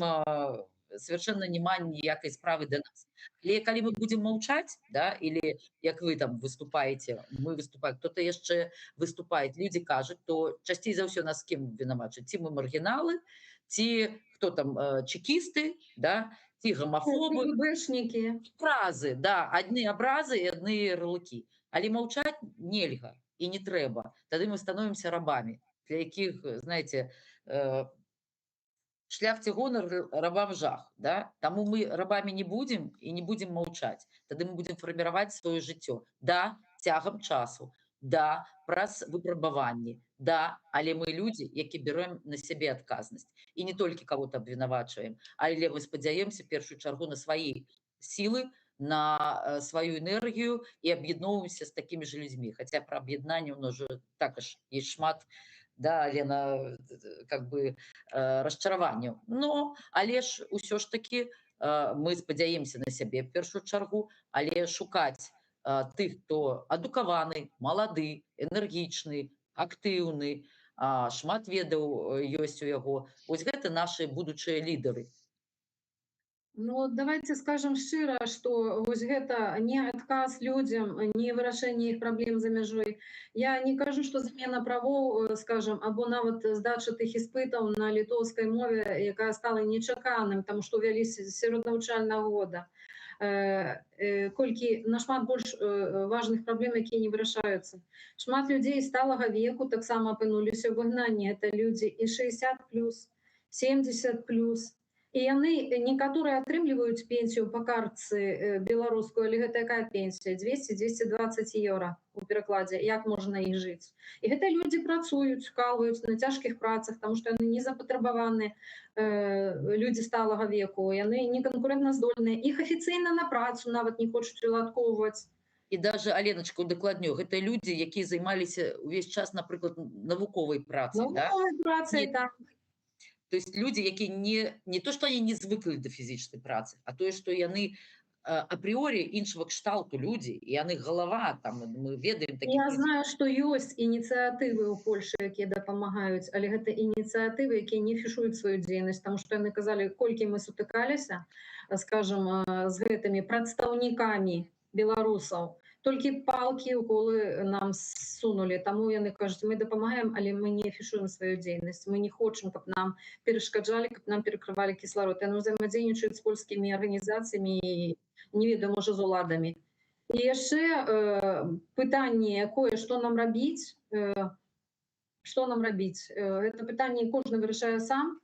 совершенно няма ніякай справы да нас. Але калі мы будем маўчаць, да, или як вы там выступаете, мы выступаем, кто-то яшчэ выступает, люди кажуць, то часцей за ўсё нас з кім вінавачаць? Ці мы маргіналы, ці хто там чекісты, да, ці гомафобы. Фразы, да, адны абразы і адны ярлыкі. Але маўчаць нельга і не трэба. Тады мы становімся рабамі, для якіх, знаете, шляхце гонар, рабам жах, да? Таму мы рабамі не будем і не будем маўчаць. Тады мы будем фарміраваць сваё жыццё. Да, цягам часу, да, праз выпрабаванні, да, але мы людзі, які берем на сябе адказнасць. І не толькі кого-то абвінавачваем, але мы спадзяёмся першую чаргу на свае сілы, на сваю энергію і аб'ядноўваемся з такімі ж людзьмі. Хаця пра аб'яднанне ў нас жа також есть шмат, да, Лена, как бы расчараванняў. Но, але ж усё ж таки мы спадзяемся на сябе в першую чаргу, але шукаць тых, хто адукаваны, малады, энергічны, актыўны, шмат ведаў ёсць у яго. Вось гэта наши будучыя лідары. Ну, давайте скажем шчыра, што вось гэта не адказ людзям, не вырашэнне іх праблем за мяжой. Я не кажу, што замена правоў, скажем, або нават здача тых іспытаў на літоўскай мове, якая стала нечаканым, таму што ўвялі сярод навучальнага года. Колькі нашмат больш важных праблем, якія не вырашаюцца. Шмат людзей сталага веку таксама апынуліся ў выгнанні. Это людзі і 60+, 70+. І яны некаторыя атрымліваюць пенсію па картцы беларускую, але гэта якая пенсія? 200-220 еўра у перакладзе. Як можна іх жыць? І гэта людзі працуюць, калваюць на цяжкіх працах, таму што яны не запатрабаваны людзі сталага веку, яны не канкурэнтназдольныя. Іх афіцыйна на працу нават не хочуць уладкоўваць. І даже, Аленочка, удакладню, гэта людзі, якія займаліся ўвесь час, напрыклад, навуковай працай. Навуковай працай, так. То есть люди, якія не то, што они не звыклі да фізічнай працы, а тое, што яны апрыорі іншага кшталту людзі, і яны галава, там, мы ведаем такіх... Я знаю, што ёсць ініцыятывы ў Польшы, якія дапамагаюць, але гэта ініцыятывы, якія не фішуюць сваю дзейнасць, таму што яны казалі, колькі мы сутыкаліся, скажем, з гэтымі прадстаўнікамі беларусаў, толькі палкі, уколы нам сунулі. Таму яны кажуць, мы дапамагаем, але мы не афішуем сваю дзейнасць. Мы не хочам, каб нам перашкаджалі, каб нам перакрывалі кісларод. Яны ўзаемадзейнічаюць з польскімі арганізацыямі і, не ведаю, можа, з уладамі. І яшчэ пытанне, якое, што нам рабіць, што нам рабіць? Гэта пытанне кожны вырашае сам.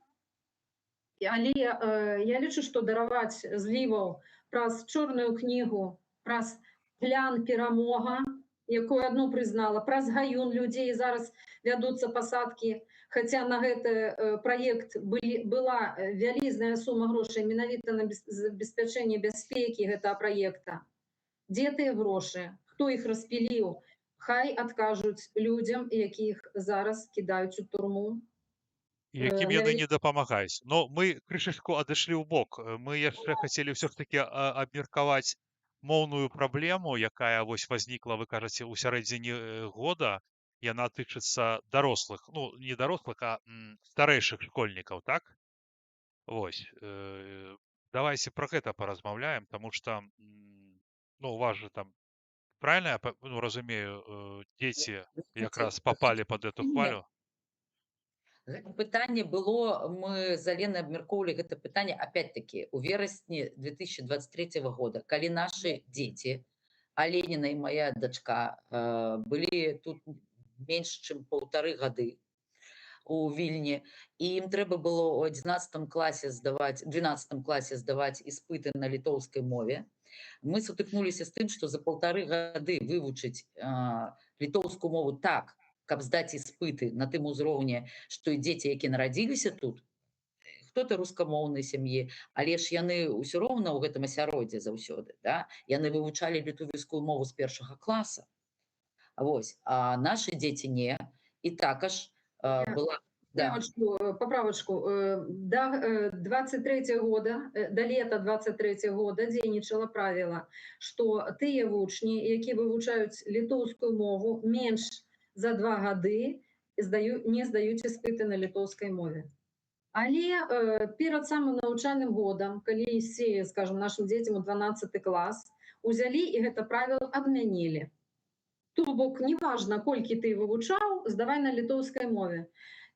Але я лічу, што дараваць зліваў праз чорную кнігу, праз план перамога, якую адну прызнала, праз гаюн людзей зараз вядуцца пасадкі, хаця на гэты праект была вялізная сума грошай менавіта на забеспячэнне бяспекі гэтага праекта. Дзе тыя грошы? Хто іх распіліў? Хай адкажуць людзям, якіх зараз кідаюць у турму. Якім яны не дапамагаюць. Но мы крышачку адышлі ў бок. Мы яшчэ хацелі ўсё ж такі абмеркаваць моўную праблему, якая вось вознікла, вы кажаце, у сярэдзіне года. Яна тычыцца дарослых, ну, не дарослых, а старэйшых школьнікаў, так? Вось. Давайте про гэта паразмаўляем, таму што, ну, у вас же там, правильно я разумею, дзеці якраз попалі пад эту хвалю? Гэта пытанне было, мы з Аленай абмяркоўвалі гэта пытанне, опять-таки, у верасні 2023 года, калі нашы дзеці, Аленіна і моя дачка, былі тут менш, чым 1,5 гады у Вільні, і ім трэба было ў 11 класе здаваць, 12 класе здаваць іспыты на літоўскай мове. Мы сутыкнуліся з тым, што за 1,5 гады вывучыць літоўскую мову так, каб здаць іспыты на тым узроўні, што і дзеці, якія нарадзіліся тут, хто-то рускамоўнай сям'і, але ж яны ўсё роўна ў гэтым асяроддзі заўсёды, да? Яны вывучалі літоўскую мову з 1 класа. Вось, а нашы дзеці не. І також была... Поправочку. До 23 года, до лета 23 года дзейнічала правіла, што тыя вучні, які вывучаюць літоўскую мову менш за 2 гады, не здаюць іспыты на літоўскай мове. Але перад самым навучальным годам, калі ісці, скажем, нашым дзецям у 12 клас, узялі і гэта правіла адмянілі. То бок, неважна, колькі ты вывучаў, здавай на літоўскай мове.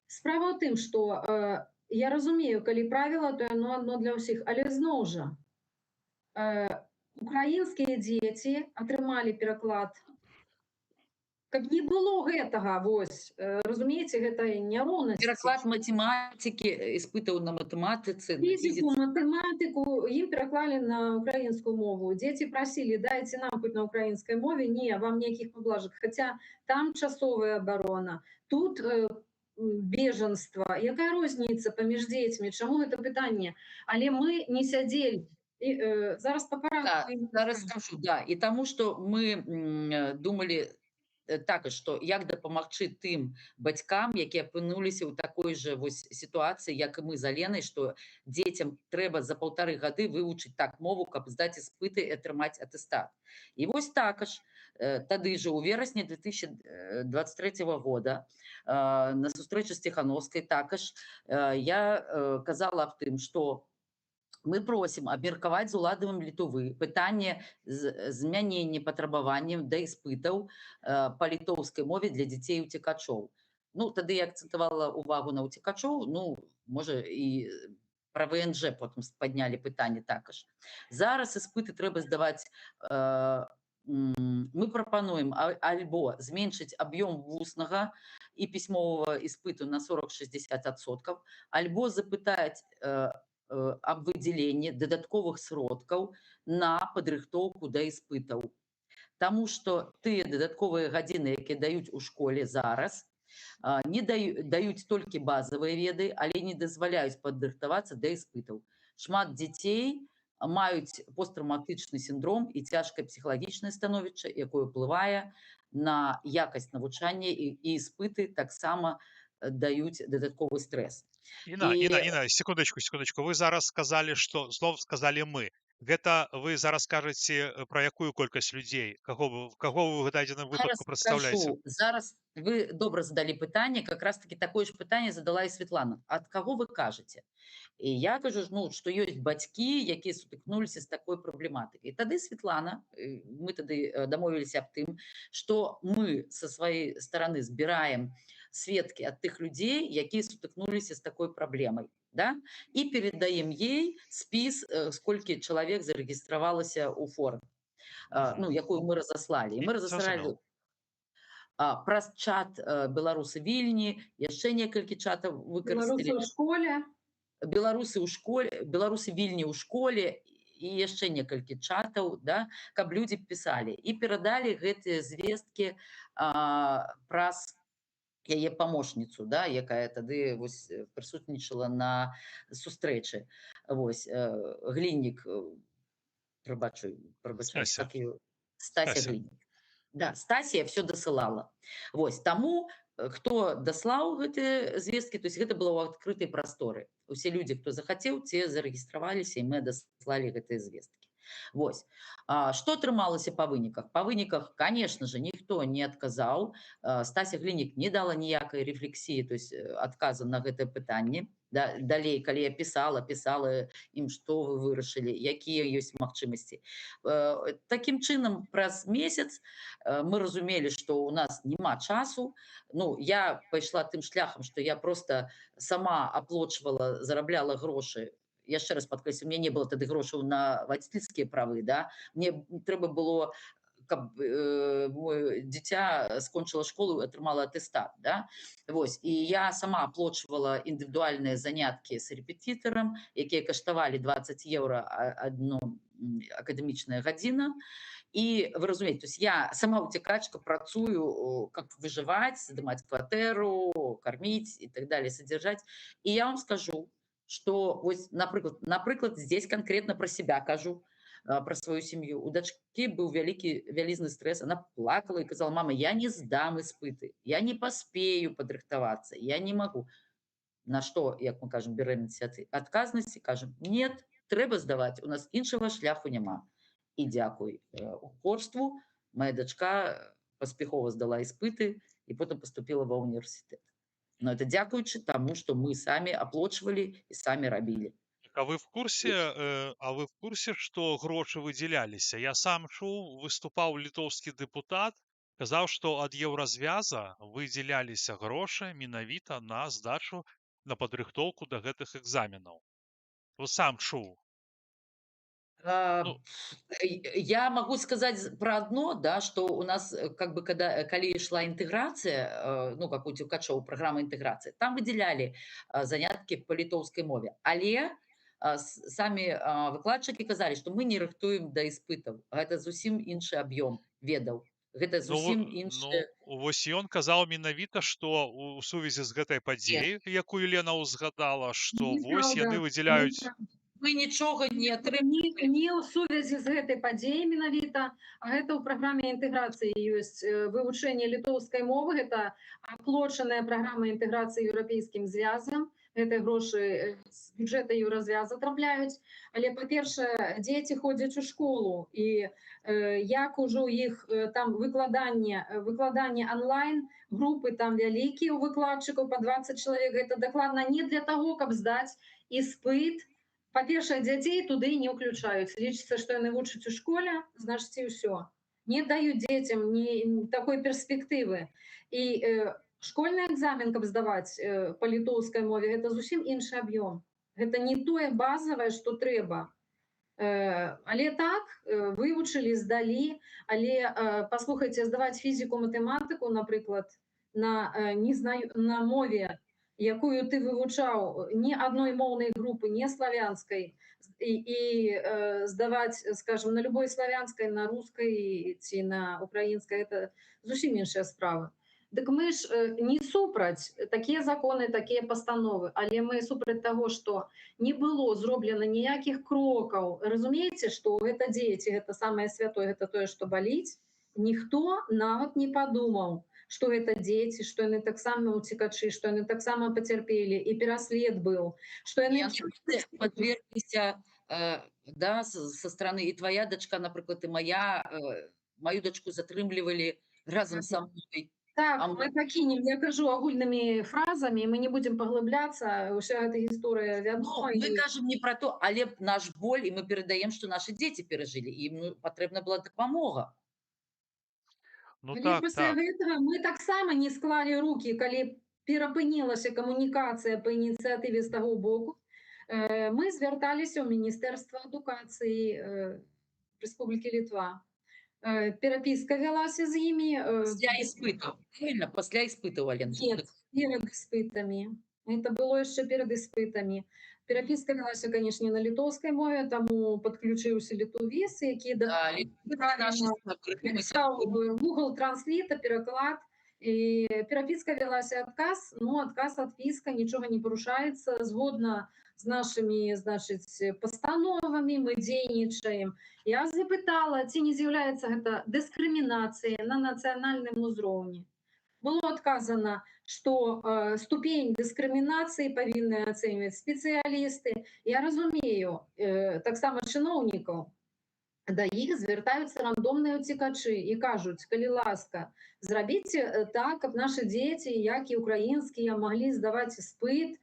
Справа ў тым, што я разумею, калі правіла, то яно адно для ўсіх, але зноў жа, украінскія дзеці атрымалі пераклад. Каб не было гэтага, вось, разумееце, гэта няроўнасць. Пераклад матэматыкі, іспытаў на матэматыцы, фізіку, матэматыку, ім пераклалі на украінскую мову. Дзеці прасілі, дайце нам хоць на украінскай мове, не, вам ніякіх паблажак. Хаця там часовая абарона, тут бежанства. Якая розніца паміж дзецьмі? Чаму гэта пытанне? Але мы не сядзелі. Зараз па парадку. Зараз скажу, да. І таму, што мы думалі так, што як дапамагчы тым бацькам, які апынуліся ў такой жа вось сітуацыі, як і мы з Аленай, што дзецям трэба за 1,5 гады вывучыць так мову, каб здаць іспыты і атрымаць атэстат. І вось також тады же у верасні 2023 года на сустрэчы з Ціхановскай також я казала аб тым, што мы просім абмеркаваць з уладамі Літвы пытанне змянення патрабаванняў да іспытаў па літоўскай мове для дзяцей уцекачоў. Ну, тады я акцэнтавала увагу на уцекачоў, ну, можа, і пра ВНЖ потым паднялі пытанне також. Зараз іспыты трэба здаваць, мы прапануем альбо зменшыць аб'ём вуснага і пісьмовага іспыту на 40-60%, альбо запытаць аб выдзяленні дадатковых сродкаў на падрыхтоўку да іспытаў. Таму што тыя дадатковыя гадзіны, якія даюць у школе зараз, не даюць толькі базавыя веды, але не дазваляюць падрыхтавацца да іспытаў. Шмат дзяцей маюць посттраўматычны сіндром і цяжкае псіхалагічнае становішча, якое ўплывае на якасць навучання, і іспыты таксама даюць дадатковы стрэс. Інна, секундочку. Вы зараз сказалі, што, зноў сказалі мы. Гэта вы зараз кажаце пра якую колькасць людзей? Каго вы ў дадзеным выпадку Зараз прадстаўляеце? скажу. Зараз вы добра задалі пытанне, как раз таки такое ж пытанне задала і Светлана. Ад каго вы кажаце? І я кажу, ну, што ёсць бацькі, якія сутыкнуліся з такой праблематыкай. Тады Светлана, мы тады дамовіліся аб тым, што мы са сваёй стараны збіраем сведкі ад тых людзей, якія сутыкнуліся з такой праблемай. Да? І перадаем ей спіс, сколькі чалавек зарэгістравалася ў форуме, ну, якую мы разаслалі. І мы разаслалі праз чат беларусы Вільні, яшчэ некалькі чатаў выкарысталі. Беларусы ў школе. Беларусы Вільні ў школе і яшчэ некалькі чатаў, да, каб людзі пісалі. І перадалі гэтыя звесткі праз яе памочніцу, да, якая тады вось прысутнічала на сустрэчы. Вось, Гліннік, прабачуй, Стася. Стася Гліннік. Да, Стасія все дасылала. Вось, таму, хто даслаў гэтыя звесткі, то есть гэта было ў адкрытай прасторы. Усе людзі, хто захацеў, те зарэгістраваліся, і мы даслалі гэтыя звесткі. Вось. Што атрымалася па выніках? Па выніках, конечно же, ніхто не адказаў. Стася Глінік не дала ніякай рэфлексіі, то есть адказа на гэтае пытанне. Далей, калі я пісала ім, што вы вырашылі, якія ёсць магчымасці. Такім чынам, праз месяц мы разумелі, што ў нас няма часу. Ну, я пайшла тым шляхам, што я просто сама аплочвала, зарабляла грошы. Яшчэ раз падкрэслю, у мяне не было тады грошаў на вадзіцельскія правы, да? Мне трэба было, каб моё дзіця скончыла школу і атрымала атэстат, да? Вось. І я сама аплочвала індывідуальныя заняткі з рэпетытарам, якія каштавалі 20 еўра адну акадэмічная гадзіна. І вы разумееце, то есть я сама уцекачка, працую, как выживать, здымаць кватэру, кормить и так далее, содержать. И я вам скажу, что, вот, например, здесь конкретно про себя кажу, про свою семью. У дочки был вялізны стресс, она плакала и сказала: мама, я не сдам испыты, я не поспею подрыхтоваться, я не могу. На что, як мы кажем, берем адказнасці, кажем: нет, трэба сдавать, у нас іншага шляху няма. І дзякуй упорству моя дочка паспяхова здала испыты и потом поступила ва университет. Но это дзякуючы тому, что мы сами оплачивали и сами рабілі. А вы в курсе, что грошы выдзяляліся? Я сам чуў, выступаў літоўскі дэпутат, казаў, што ад еўразвяза выдзяляліся грошы менавіта на здачу, на падрыхтоўку да гэтых экзаменаў. Вы сам чуў? Я могу сказать про одно, да, что у нас, как бы, коли шла интеграция, ну, как у Тюкачева, программа интеграции, там выделяли занятки по литовской мове. Але сами выкладчики казали, что мы не рыхтуем до испытов. Это зусім іншы объем ведаў. Гэта зусім іншы... Вось ён казаў менавіта, што у сувязі з гэтай падзеяй, якую Лена ўзгадала, што вось яны выдзяляюць... Мы нічога не атрымалі. Не ў сувязі з гэтай падзеяй менавіта, а гэта ў праграме інтэграцыі ёсць вывучэнне літоўскай мовы, гэта аплочаная праграма інтэграцыі еўрапейскім звязам, гэтыя грошы з бюджэта еўразвяза трапляюць. Але, па-першае, дзеці ходзяць у школу, і як ужо ў іх там выкладанне онлайн, групы там вялікія у выкладчыкаў, па 20 чалавек, гэта дакладна не для таго, каб здаць іспыт. Па-першае, дзяцей туды не ўключаюць. Лічыцца, што яны вучаць у школе, значыць, і ўсё. Не даюць дзецям такой перспектывы. І школьны экзамен, каб здаваць па літоўскай мове, гэта зусім іншы аб'ём. Гэта не тое базавае, што трэба. Але так, вывучылі, здалі, але, паслухайце, здаваць фізіку, матэматыку, напрыклад, на мове, якую ты вывучаў не адной моўнай групы, не славянскай, і здаваць, скажем, на любой славянскай, на рускай ці на украінскай, это зусім іншая справа. Дык мы ж не супраць, такія законы, такія пастановы, але мы супраць таго, што не было зроблена ніякіх крокаў. Разумееце, што гэта дзеці, гэта самае святое, гэта тое, што баліць. Ніхто нават не падумаў, што гэта дзеці, што яны таксама ўцекачы, што яны таксама пацярпелі, і пераслед быў, што яны падвергліся да, со стороны, и твоя дочка, например, и моя, мою дочку затрымлівалі разом со мной. Так, А мы покинем, я кажу агульными фразами, мы не будем поглубляться, уся эта история Ну, вядома. мы кажем не про то, але наш боль, и мы передаем, что наши дети пережили, и им потребна была допомога. Ну Але так, пасля так. гэтага мы таксама не склалі рукі, калі перапынілася камунікацыя па ініцыятыве з таго боку. Мы звярталіся ў Міністэрства адукацыі Рэспублікі Літва. Перапіска вялася з імі. Пасля іспытаў, правильно? Пасля іспытаў, Аленушка. Нет, перед испытами. Это было яшчэ перед испытами. Перапіска вялася, канешне, на літоўскай мове, таму падключыўся літувіс, які Да, наши написал Google Translate, переклад. И переписка велась отказ, ну, отказ, отписка, ничего не порушается. Згодно с нашими, значит, постановами мы дзейнічаем. Я запытала, ці не з'яўляецца гэта дыскрымінацыя на нацыянальным узроўні. Было отказано, что ступень дыскрымінацыі павінны ацэньваць спецыялісты. Я разумею, таксама чыноўнікаў, да іх звяртаюцца рандомныя ўцекачы і кажуць, калі ласка, зрабіце так, каб нашы дзеці, як і ўкраінскія, маглі здаваць іспыт,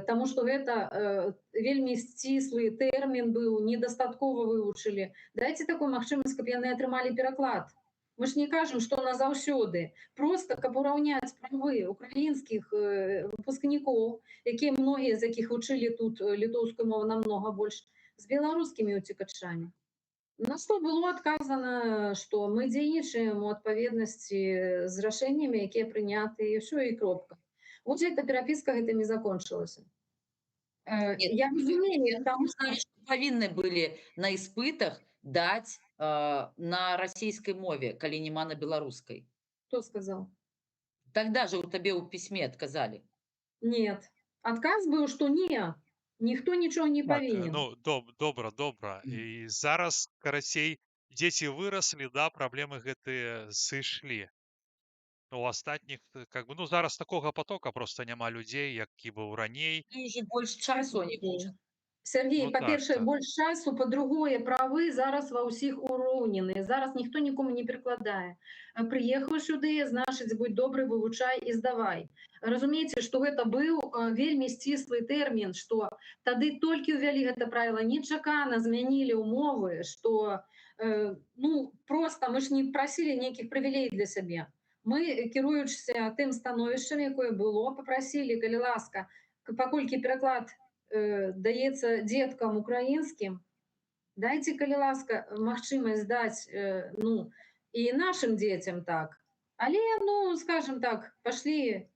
таму што гэта вельмі сціслы тэрмін быў, недастаткова вывучылі. Дайце такую магчымасць, каб яны атрымалі пераклад. Мы ж не кажам, што назаўсёды. Проста, каб ураўняць правы украінскіх выпускнікоў, якія многія з якіх вучылі тут літоўскую мову намнога больш, з беларускімі ўцекачамі. На што было адказана, што мы дзейнічаем у адпаведнасці з рашэннямі, якія прыняты, і ўсё, і кропка. Вот эта перапіска гэтым і закончылася. Я разумею, таму што павінны былі на іспытах даць на расійскай мове, калі няма на беларускай. Кто сказал? Тогда же у табе ў пісьме адказалі. Нет. Адказ быў, што не, ніхто нічого не Так, павінен. ну, добра. І зараз, карацей, дзеці выраслі, да, праблемы гэтыя сышлі. У астатніх, как бы, ну, зараз такога потока просто няма людзей, які быў раней. І ўжо больш часу не хоча. Сергей, Ну, по-перше, так. больш часу, по-другое, правы зараз ва ўсіх уроўнены. Зараз ніхто нікому не прыкладае. Прыехаў сюды, значыць, будь добры, вывучай і здавай. Разумееце, што гэта быў вельмі сціслы тэрмін, што тады толькі ўвялі гэта правіла, нечакана змянілі ўмовы, што ну, проста мы ж не прасілі нейкіх прывілей для сябе. Мы, кіруючыся тым становішчам, якое было, папрасілі, калі ласка, паколькі пераклад даецца дзеткам украінскім, дайце, калі ласка, магчымасць даць, ну, і нашым дзецям так. Але, ну, скажем так, пашлі.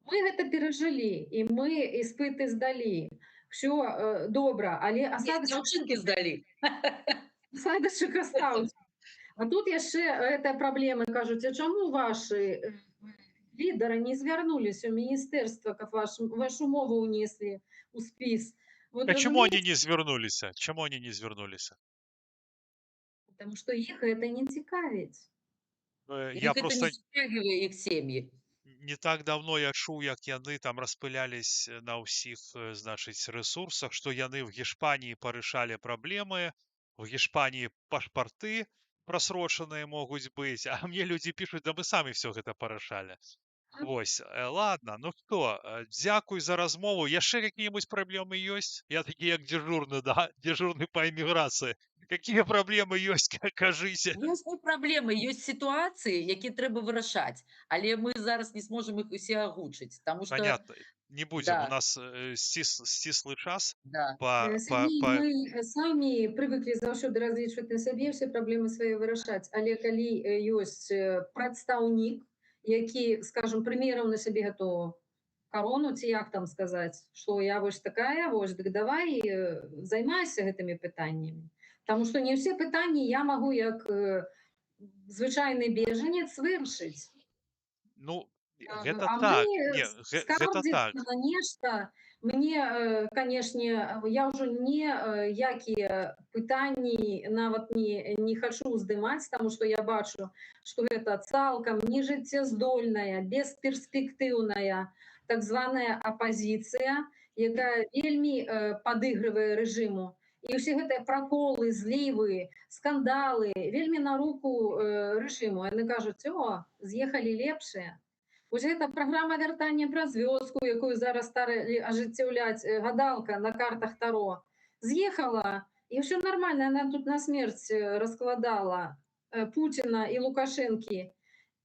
Мы гэта перажылі, і мы іспыты здалі. Всё добра, але Дзяўчынкі здалі. асадачак астаўся. А тут яшчэ гэтая праблема, кажуць, а чаму вашы лідары не звярнуліся ў міністэрства, каб вашу мову ўнеслі ў спіс? Вот, А чаму они не звярнуліся? Чаму они не звярнуліся? Потому што іх гэта не цікавіць. Я просто не сцягвае іх сем'і. не так давно я чуў, як яны там распылялись на ўсіх, значыць, ресурсах, што яны в Гішпаніі парышалі праблемы, в Гішпаніі пашпарты прасрочаныя могуць быць, а мне людзі пішуць, да мы самі все гэта парашалі. Вось, ладно, ну што, дзякуй за размову. Яшчэ какие-нибудь праблемы ёсць? Я такі як дзяжурны, да, дзяжурны па эміграцыі. Какие праблемы ёсць, кажыце? Ёсць не праблемы, ёсць сітуацыі, якія трэба вырашаць, але мы зараз не зможам іх усе агучыць, таму што... Понятно, не будем, Да. у нас сціслы час. Да. Сергей, мы самі прывыклі заўсёды разлічваць на сябе, ўсе праблемы свае вырашаць. Але калі ёсць прадстаўнік, які, скажем, прымерыў на сябе гэту карону, ці як там сказаць, што я вось такая, вось, дык давай займайся гэтымі пытаннямі. Таму што не ўсе пытанні я магу як звычайны бежанец вырашыць. Ну, гэта А так. мы Не, гэта так. на нешта, мне, канешне, я ўжо ніякія пытанні нават не хачу здымаць, таму што я бачу, што гэта цалкам нежыццяздольная, бесперспектыўная так званая апазіцыя, якая вельмі падыгрывае рэжыму. І ўсе гэтыя праколы, злівы, скандалы вельмі на руку рэжыму. Яны кажуць: о, з'ехалі лепшыя. Вось гэта праграма вяртання праз вёску, якую зараз сталі ажыццяўляць гадалка на картах Таро. З'ехала, і ўсё нармальна, яна тут на смерць раскладала Пуціна і Лукашэнкі.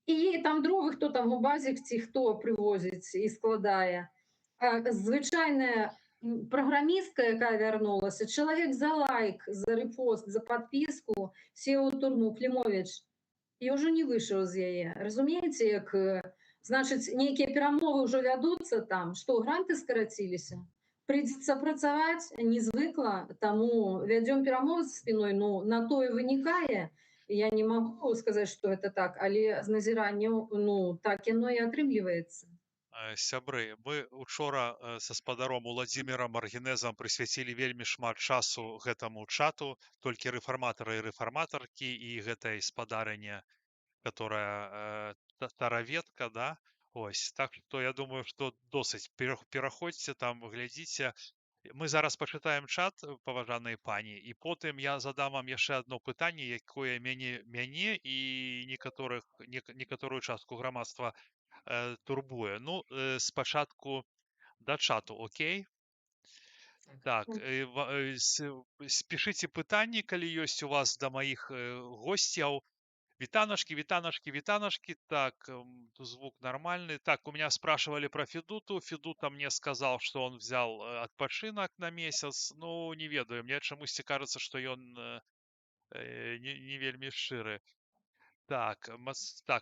І там других, хто там Губазік ці хто привозить і складає. А звичайна програмістка, яка вернулася, чоловік за лайк, за репост, за підписку сів у турму, Клімович, і вже не вийшов з яе. Разумееце, як, значить, нейкія перамовы ўжо вядуцца там, што гранты скараціліся. Прыйдзецца працаваць, не звыкла, таму вядзём перамовы за спиной, ну, на тое вынікае. Я не могу сказаць, што гэта так, але з назіранняў, ну, так яно і атрымліваецца. Сябры, мы учора са спадаром Уладзімірам Маргінезам прысвяцілі вельмі шмат часу гэтаму чату, толькі рэфарматары і рэфарматаркі і гэтай спадарыне, которая тараведка, да? Ось, так што я думаю, што досыць. Пераходзьце там, глядзіце. Мы зараз пачытаем чат, паважаныя пані, і потым я задам вам яшчэ адно пытанне, якое мяне і некаторую частку грамадства турбуе. Ну, спачатку да чату, окей? Так, спішыце пытанні, калі ёсць у вас да маіх госцяў. Витаношки. Так, звук нормальный. Так, у меня спрашивали про Федуту. Федута мне сказал, что он взял отпочинок на месяц. Ну, не ведаю. Мне чомусь кажется, что он не вельми шчыры. Так,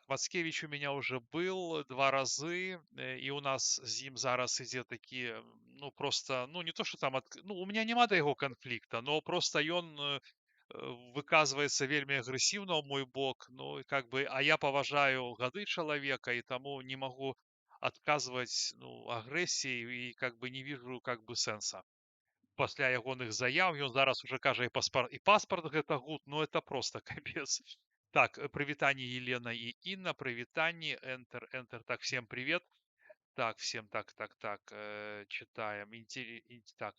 Мацкевич у меня уже был 2 разы, и у нас з ім зараз ідзе такі, ну, просто, ну, не то, что там, ну, у меня няма да яго конфликта, но просто ён выказваецца вельмі агрэсіўна ў мой бок, ну, как бы, а я паважаю гады чалавека, і таму не магу адказваць, ну, агрэсіяй, і как бы не вижу как бы сэнса. Пасля ягоных заяў ён зараз уже кажа, і паспорт гэта гуд, ну, это просто капец. Так, прывітанне Елена и Инна, прывітанне, enter, так, всем привет. Так, всем, так, читаем, так.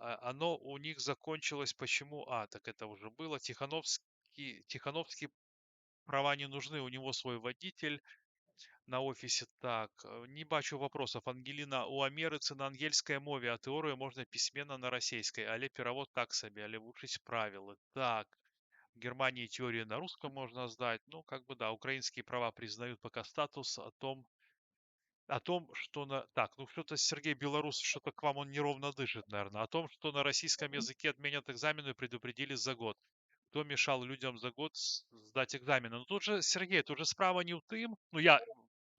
Оно у них закончилось, почему? Так это уже было. Тихановский права не нужны, у него свой водитель на офисе. Так, не бачу вопросов. Ангелина, у Амерыцы на ангельской мове, а теорию можно письменно на российской, але перевод так себе, але вучыць правилы. Так, в Германии теорию на русском можно сдать. Ну, как бы да, украинские права признают пока статус о том, что Так, ну что-то Сергей Белорус, что-то к вам он неровно дышит, наверное. О том, что на российском языке отменят экзамены, предупредили за год. Кто мешал людям за год сдать экзамены? Ну тут же, Сергей, тут же справа не в тым, ну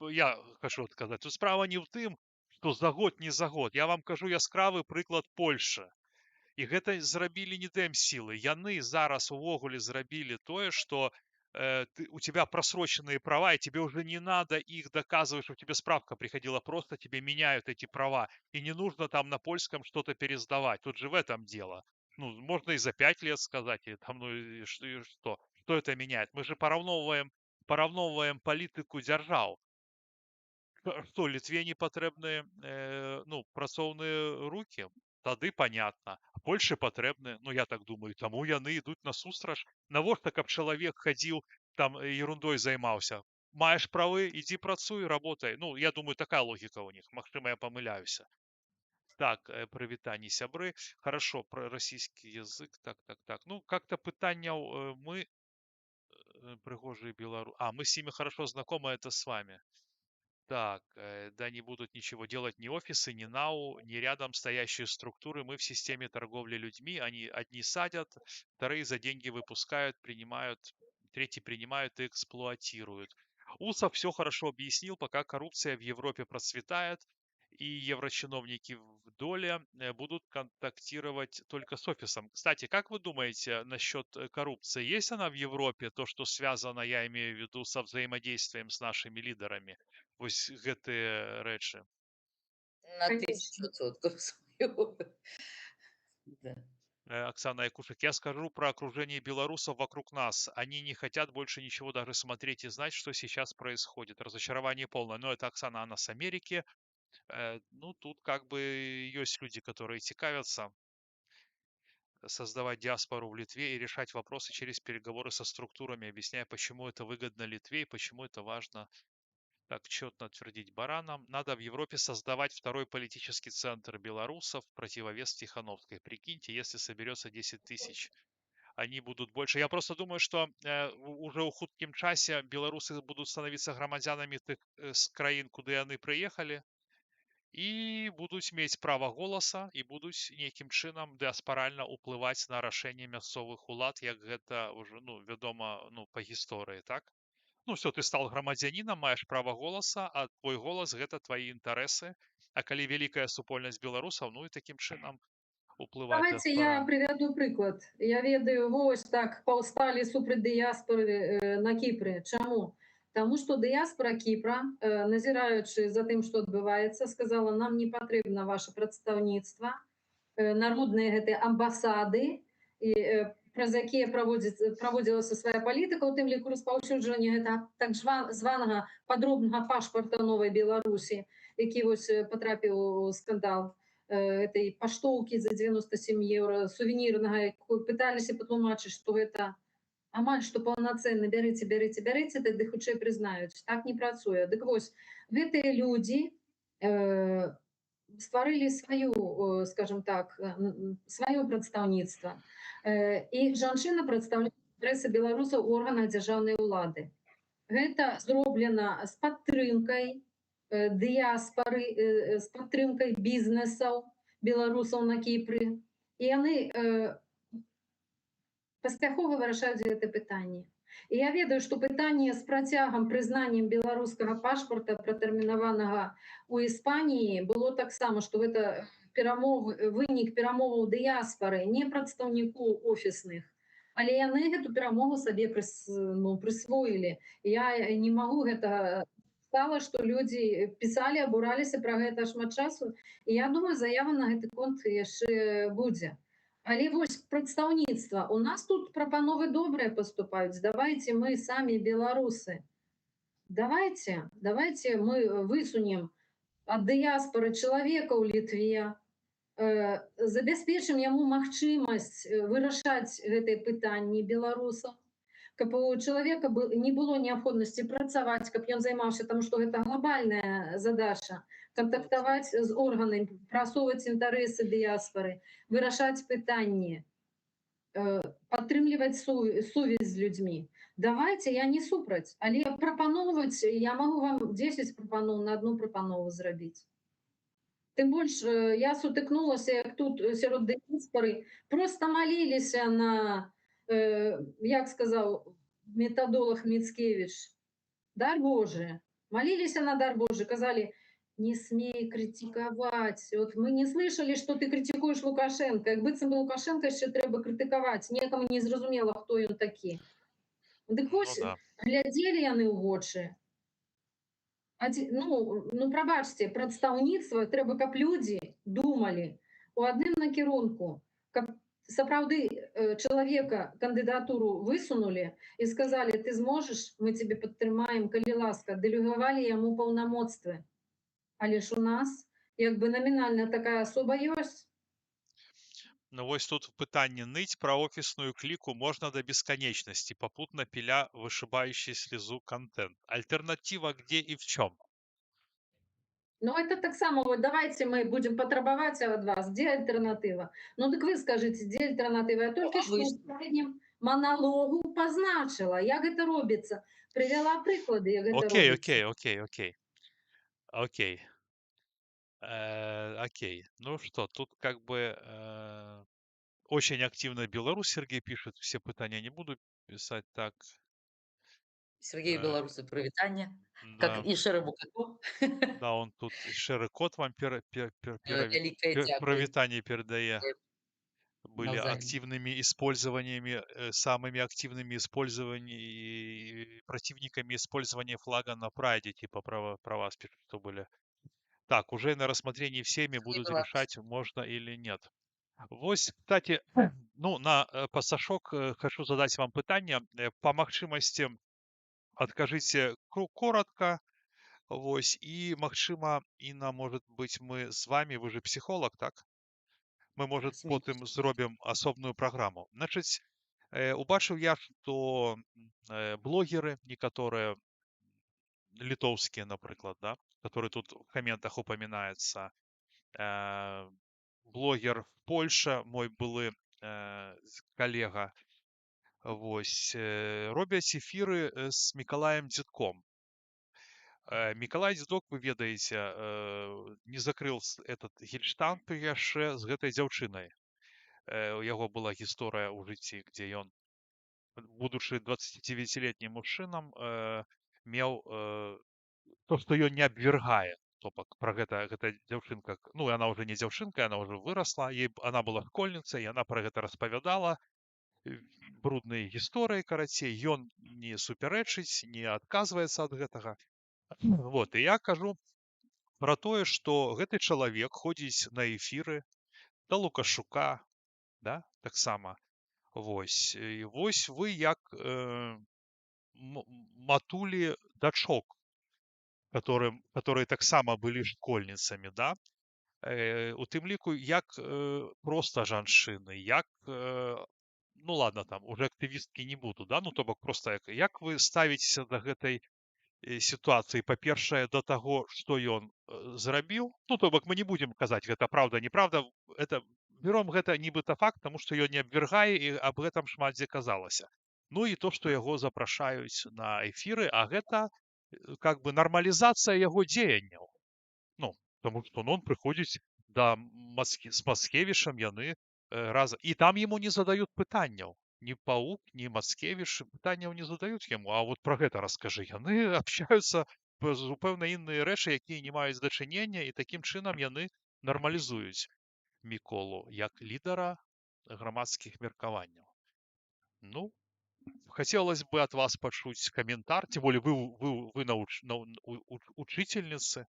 я хочу сказать, тут справа не в тым, что за год не за год. Я вам кажу яскравы прыклад Польши. І гэта зрабілі не дэмсілы. Яны зараз увогуле зрабілі тое, что у тебя просроченные права, и тебе уже не надо их доказывать, что тебе справка приходила, просто тебе меняют эти права. И не нужно там на польском что-то пересдавать. Тут же в этом дело. Ну, можно и за 5 лет сказать, и там, ну, и что? Что это меняет? Мы же параўноўваем палітыку дзяржаў. Что, Литве не патрэбны ну, працоўныя руки? Тады понятно. А Польше патрэбны, ну, я так думаю, таму яны ідуць насустрач. Навошта, каб чалавек хадзіў, там ерундой займаўся? Маеш правы, ідзі працуй, работай. Ну, я думаю, такая логика у них. Магчыма, я помыляюся. Так, прывітанне сябры. Хорошо, про российский язык. Так. Ну, как-то пытанняў мы прыгожие белорус. Мы с ними хорошо знакомы, это с вами. Так, да, не будут ничего делать ни офисы, ни НАУ, ни рядом стоящие структуры. Мы в системе торговли людьми. Они одни садят, вторые за деньги выпускают, принимают, третьи принимают и эксплуатируют. Усов все хорошо объяснил, пока коррупция в Европе процветает, и еврочиновники в доле будут контактировать только с офисом. Кстати, как вы думаете насчет коррупции? Есть она в Европе, то, что связано, я имею в виду, со взаимодействием с нашими лидерами? Вось гэтыя рэчы. На Конечно. 1000%. Да. Оксана Якушек, я скажу про окружение белорусов вокруг нас. Они не хотят больше ничего даже смотреть и знать, что сейчас происходит. Разочарование полное. Но это Оксана, она с Америки. Ну, тут как бы есть люди, которые цікавятся создавать диаспору в Литве и решать вопросы через переговоры со структурами, объясняя, почему это выгодно Литве и почему это важно так четно утвердить баранам. Надо в Европе создавать второй политический центр белорусов, противовес Тихановской. Прикиньте, если соберется 10 тысяч, они будут больше. Я просто думаю, что уже у хуткім часе белорусы будут становиться громадянами тых краін, куды яны приехали, і будуць мець права голаса і будуць нейкім чынам дыаспаральна ўплываць на рашэнне мясцовых улад, як гэта ўжо вядома па гісторыі, так? Ну все, ты стал грамадзянінам, маеш права голаса, а твой голас гэта твои інтарэсы. А калі вялікая супольнасць беларусаў, ну і такім чынам уплываць Давайте я дыаспара. приведу приклад. Я ведаю, вось так паўсталі супраць дыяспоры на Кіпры. Чаму? Таму што дыяспора Кіпра, назіраючы за тым, што адбываецца, сказала, нам не патрэбна ваше прадстаўніцтва, народныя гэтыя амбасады, і праз якія праводзілася свая палітыка, у тым ліку распаўсюджванне гэта так званага падробнага пашпарта новай Беларусі, які вось патрапіў у скандал этой паштоўкі за 97 евро сувенірнага, якую пыталіся патлумачыць, што гэта амаль што паўнацэнна, бярыце, тады хутчэй прызнаюць. Так не працуе. Дык вось, гэтыя людзі стварылі сваю, скажем так, сваё прадстаўніцтва. І жанчына прадстаўляе інтарэсы беларусаў у органах дзяржаўнай улады. Гэта зроблена з падтрымкай дыяспоры, з падтрымкай бізнесаў беларусаў на Кіпры. І яны паспяхова вырашаюць гэта пытанне. І я ведаю, што пытанне з працягам прызнаннем беларускага пашпарта, пратэрмінаванага ў Іспаніі, было таксама, што гэта вынік перамоваў дыяспоры, не прадстаўнікоў офісных. Але яны гэту перамогу сабе прысвоілі. Я не магу гэта стала, што людзі пісалі, абураліся пра гэта шмат часу. І я думаю, заява на гэты конт яшчэ будзе. Але вось прадстаўніцтва. У нас тут прапановы добрыя паступаюць. Давайте мы самі беларусы. Давайте мы высунем ад дыяспоры чалавека ў Літве, забяспечым яму магчымасць вырашаць гэтыя пытанні беларусаў, каб у чалавека не было неабходнасці працаваць, каб ён займаўся, таму што гэта глобальная задача, кантактаваць з органамі, прасоўваць інтарэсы дыяспоры, вырашаць пытанні, падтрымліваць сувязь з людзьмі. Давайте, я не супраць, але прапаноўваць, я магу вам 10 прапаноў на одну прапанову зрабіць. Тым больш, я сутыкнулася, як тут сярод дыяспоры проста маліліся на, як сказаў методолог Міцкевіч, дар Божий. Молились на дар Божий, казали, не смей критиковать. Вот мы не слышали, что ты критикуешь Лукашенко. Як быццам бы Лукашенко ще треба критикаваць. Некому не зразумела, хто ён такі. Дык вось, глядзелі яны ў вочы. Прабачце, прадстаўніцтва трэба, каб людзі думалі у адным накірунку, каб сапраўды чалавека кандыдатуру высунулі і сказалі, ты зможаш, мы тебе падтрымаем, калі ласка, дэлегавалі яму паўнамоцтвы. Але ж у нас як бы намінальна такая асоба ёсць. Ну вось тут пытанне ныць пра офісную кліку можна да бесконечности, попутно пиля вышибающий слезу контент. Альтернатива где и в чем? Ну, это таксама, вот давайте мы будем патрабаваць ад вас, дзе альтэрнатыва? Ну, дык вы скажыце, дзе альтэрнатыва? Я толькі што ў сярэднім маналогу пазначыла, як гэта робіцца. Прывяла прыклады, як гэта робіцца. Окей. Ну что, тут как бы очень активно Беларусь, Сергей пишет, все пытания не буду писать так. Сергею беларусу прывітанне, Да, как і шэрагу кату. да, он тут шэры кот вам Вялікае дзякуй. провитание передае. Были Навзаим. активными использованиями, самыми активными противниками использования флага на прайде, типа про вас пишут, что были. Так, уже на рассмотрении всеми будут Беларусь. решать, можно или нет. Вось, кстати, на пасашок хочу задать вам пытанне. По магчымасці откажите коротко, Вось, і, магчыма, Інна, может быть, мы з вами, вы же псіхолог, так? Мы, может, потым Космический. зробім асобную праграму. Значыць, убачыў я, што блогеры некаторыя, літоўскія, напрыклад, да, которые тут в каментах упамінаецца, блогер Польша, мой былы калега, вось, робяць эфіры з Мікалаем Дзідком. Мікалай Дзідок, вы ведаеце, не закрыў этот гельштант яшчэ з гэтай дзяўчынай. У яго была гісторыя ў жыцці, дзе ён, будучы 29-летнім мужчынам, меў то, што ён не абвяргае. То бок пра гэта дзяўчынка, ну, яна ўжо не дзяўчынка, яна ўжо вырасла, она была школьніцай, яна пра гэта распавядала, бруднай гісторыі, карацей, ён не супярэчыць, не адказваецца ад гэтага. Вот, і я кажу пра тое, што гэты чалавек ходзіць на эфіры да Лукашука, да, таксама. Вось, і вось вы як матулі дачок, которые таксама былі школьніцамі, да, у тым ліку як проста жанчыны, як, ну ладно, там уже актывісткі не буду, да, ну то бок проста як вы ставіцеся да гэтай сітуацыі, па-першае, да таго, што ён зрабіў, ну то бок мы не будзем казаць, гэта праўда, неправда, это берём гэта нібыта факт, таму што ён не абвяргае, і аб гэтым шмат дзе казалася. Ну і то, што яго запрашаюць на эфіры, а гэта как бы нармалізацыя яго дзеянняў. Ну, таму што он прыходзіць з Мацкевічам, яны разам, і там яму не задаюць пытанняў. Ні Паук, ні Мацкевіч пытанняў не задаюць яму, а вот пра гэта раскажы. Яны абсчаюцца зупэўна інныя рэчы, якія не маюць дачынення, і такім чынам яны нармалізуюць Міколу як лідара грамадскіх меркаванняў. Ну, хотелось бы от вас пачуць каментар, тем более вы учительницы,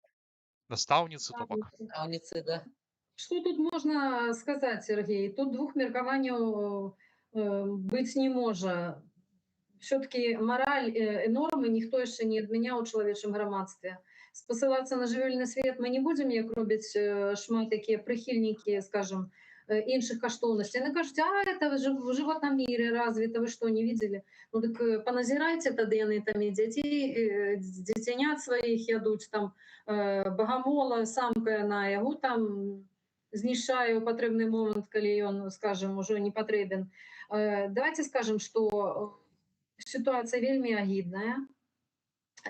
настаўніцы, то бок. Наставницы, да. Что тут можно сказать, Сергей? Тут двух меркаванняў быць не можа. Все-таки мораль и нормы ніхто яшчэ не адмяняў у чалавечым грамадстве. Спасылацца на жывёльны свет мы не будзем, як робяць шмат такія прыхільнікі, скажем, іншых каштоўнасцей. Яны кажуць, а это в животном мире развито, вы что, не видели? Ну так поназірайце тады, яны там і дзяцей, дзіцянят сваіх ядуць, там багамола, самка яна яго там знішчае ў патрэбны момант, калі ён, скажем, ужо не патрэбен. Давайте скажем, что ситуация вельмі агідная,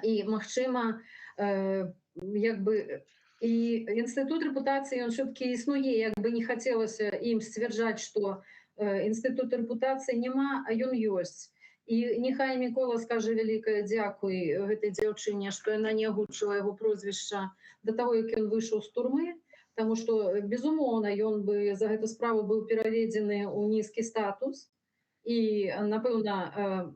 і магчыма, як бы і інстытут рэпутацыі ён все-таки існуе, як бы не хацелася ім сцвярджаць, што інстытут рэпутацыі няма, а ён ёсць. І няхай Мікола скажа вялікае дзякуй гэтай дзяўчыне, што яна не агучыла яго прозвішча да таго, як ён выйшаў з турмы, таму што безумоўна ён бы за гэту справу быў пераведзены ў нізкі статус і напэўна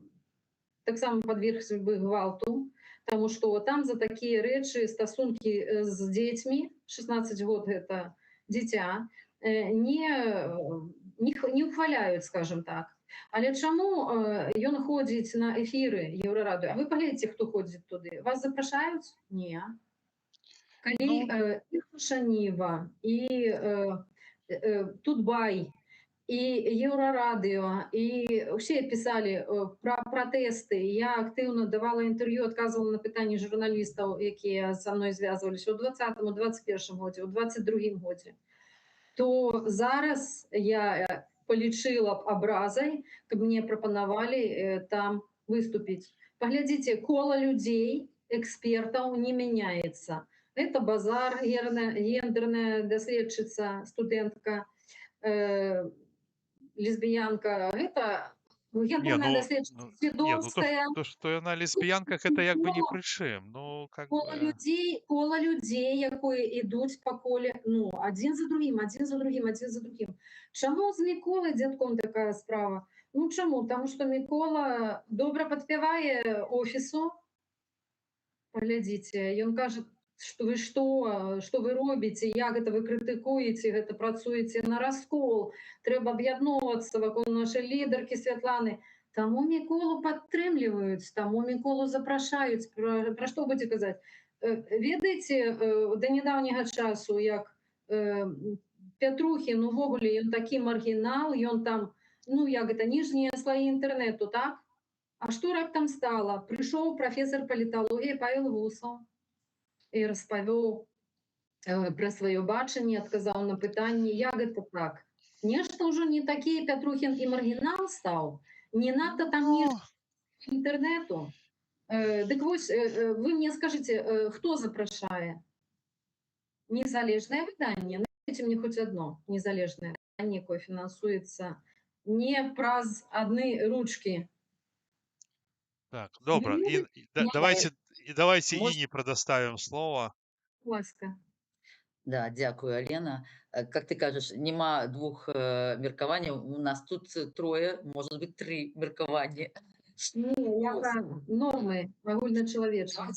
таксама подвергся бы гвалту, потому что там за такие рэчы стасункі з дзецьмі, 16 год гэта дзіця, не ухваляюць, скажем так. Але чаму ён ходзіць на эфіры Еўрарады? А вы паглядзіце, хто ходзіць туды. Вас запрашаюць? Не. Калі Шаніва і Тутбай, і Еўрарадыё, і ўсе пісалі пра пратэсты. Я актыўна давала інтэрв'ю, адказвала на пытанні журналістаў, якія са мной звязваліся ў 20-м, у 21-м годзе, у 22-м годзе. То зараз я палічыла б абразай, каб мне прапанавалі там выступіць. Паглядзіце, кола людзей, экспертаў не мяняецца. Это базар, гендерная даследчыца, студэнтка, лесбиянка, это гендерная даследчица Свідоцкая. То, что яна лесбиянка, это як бы ни пры чым. Ну, как кола людей, якое ідуць па коле, ну, адзін за другім. Чаму з Міколай Дзядком такая справа? Ну, чаму? Таму што Мікола добра падпявае офісу. Паглядзіце, ён кажа, что вы робіце, як гэта вы крытыкуеце, гэта працуеце на раскол, трэба аб'ядноўвацца вакол нашай лідаркі Святланы. Таму Міколу падтрымліваюць, таму Міколу запрашаюць. Пра што будзе казаць? Ведаеце, да нядаўняга часу, як Пятрухін увогуле ён такі маргінал, ён там, ну як гэта, ніжнія слаі інтэрнэту, так? А што раптам стала? Прыйшоў прафесар паліталогіі Павел Гусаў і распавёў пра сваё бачанне, адказаў на пытанні, як гэта так? Нешта ўжо не такі Пятрухін і маргінал стаў, не надта там Ну, ніжні інтэрнэту. Дык вось, вы мне скажыце, хто запрашае? Незалежнае выданне? Найдзіце мне хоць адно незалежнае выданне, якое фінансуецца не праз адны ручкі. так, добро. Любы? Давайте Может, Ине предоставим слово. Ласка. да, дзякую, Алена. Как ты кажаш, няма двух меркаванняў. У нас тут трое, может быть, 3 меркаванні. Не, я пра нормы агульначалавечыя.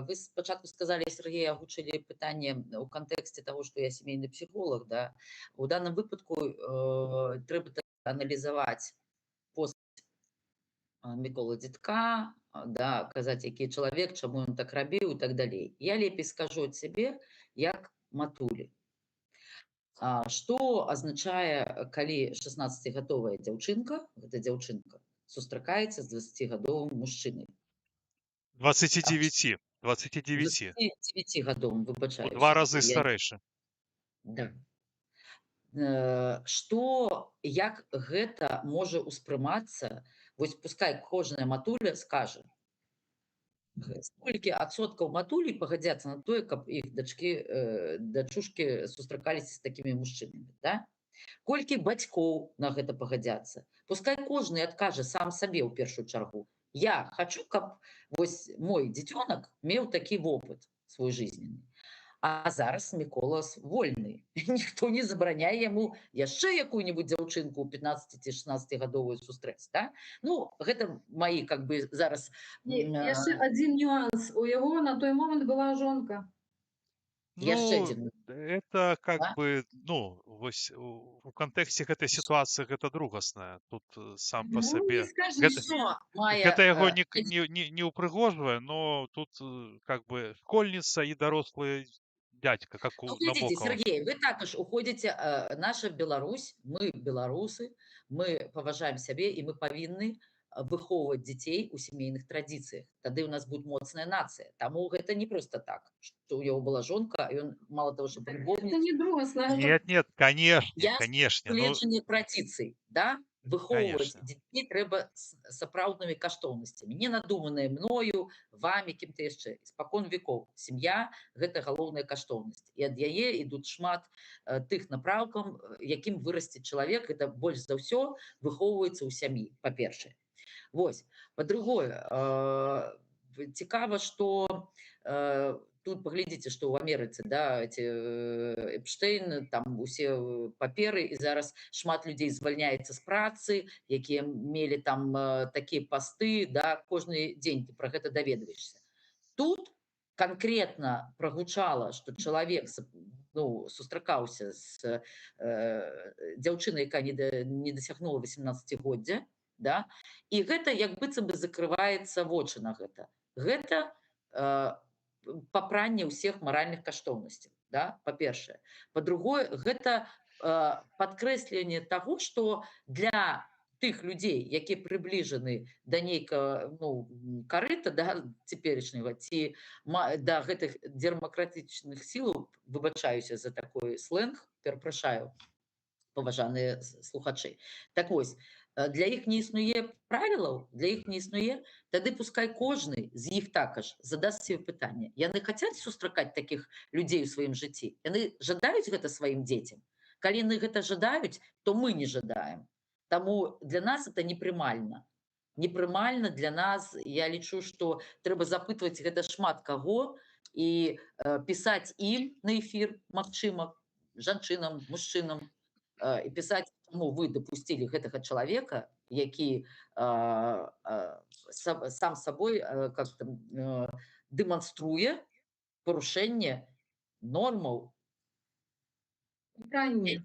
Вы спачатку сказалі, Сергей, агучылі пытанне ў кантэксце таго, што я сямейны псіхолог, да. У даным выпадку трэба аналізаваць пост Міколы Дзідка, да, казаць, які чалавек, чаму ён так рабіў і так далей. Я лепей скажу ад сябе, як матулі. Што азначае, калі 16гадовая дзяўчынка, гэта дзяўчынка, сустракаецца з 20гадовым мужчынай. 29. 29. 29гадовым, У выбачаюся. 2 разы Я- старэйшы. Да. Што, як гэта можа ўспрымацца, вось пускай кожная матуля скажа, сколькі адсоткаў матулей пагадзяцца на тое, каб іх дачушкі сустракаліся з такімі мужчынамі, да? Колькі бацькоў на гэта пагадзяцца? Пускай кожны адкажа сам сабе ў першую чаргу. Я хачу, каб вось мой дзіцёнак меў такі вопыт свой жизненны. А зараз Мікола вольны. Ніхто не забараняе яму яшчэ якую-нибудь дзяўчынку 15 ці 16гадовую сустрэць, да? Ну, гэта маі, как бы, зараз... Яшчэ адзін нюанс. У яго на той момант была жонка. Яшчэ Ну, адзін. это как Да? бы, ну, вось у кантэксце гэтай сітуацыі гэта другаснае. Тут сам па Ну, не сабе. скажи, Гэта, що. гэта яго не ўпрыгожвае, но тут как бы школьніца і дарослы дядька, как Ну, у глядзіце, Набокова. Сергей, вы також уходзіце, наша Беларусь, мы беларусы, мы паважаем сябе і мы павінны выхоўваць дзяцей у сямейных традыцыях. Тады у нас будет моцная нацыя. Таму гэта не просто так, што ў яго была жонка, і ён мало того, што Это полюбовніца, не другасна. Нет, конечно, я конечно. Ну, угледжанне традыцый, да? Выхоўваць конечно. дзяцей трэба з сапраўднымі каштоўнасцямі, не надуманыя мною, вамі, кім-то яшчэ. Спакон векоў. Сям'я – гэта галоўная каштоўнасць. І ад яе ідуць шмат тых напраўкаў, якім вырасце чалавек. Гэта больш за ўсё выхоўваецца ў сям'і, па-першае. Вось. Па-другое, цікава, што тут паглядзіце, што ў Амерыцы, да, Эпштейн, там усе паперы, і зараз шмат людзей звальняецца з працы, якія мелі там такія пасты, да, кожны дзень ты пра гэта даведваешся. Тут канкрэтна прагучала, што чалавек сустракаўся з дзяўчынай, якая не дасягнула 18годдзя, да, і гэта як быццам бы закрываецца вочы на гэта. Гэта папранне ўсіх маральных каштоўнасцяў, да, па-першае. Па-другое, гэта падкрэсленне таго, што для тых людзей, якія прыбліжаны да нейкага, ну, карыта, да, цяперашняга, ці да гэтых дэмакратычных сілаў, выбачаюся за такой сленг, перапрашаю, паважаныя слухачы. Так вось, для іх не існуе правілаў, для іх не існуе, тады пускай кожны з іх також задаст себе пытанне. Яны хацяць сустракаць такіх людзей у сваім жыцці? Яны жадаюць гэта сваім дзецям? Калі яны гэта жадаюць, то мы не жадаем. Таму для нас это непрымальна. Непрымальна для нас, я лічу, што трэба запытваць гэта шмат каго і пісаць ім на эфір, магчыма, жанчынам, мужчынам, і пісаць, чаму вы дапусцілі гэтага чалавека, які сам сабой дэманструе парушэнне нормаў. Пытанне.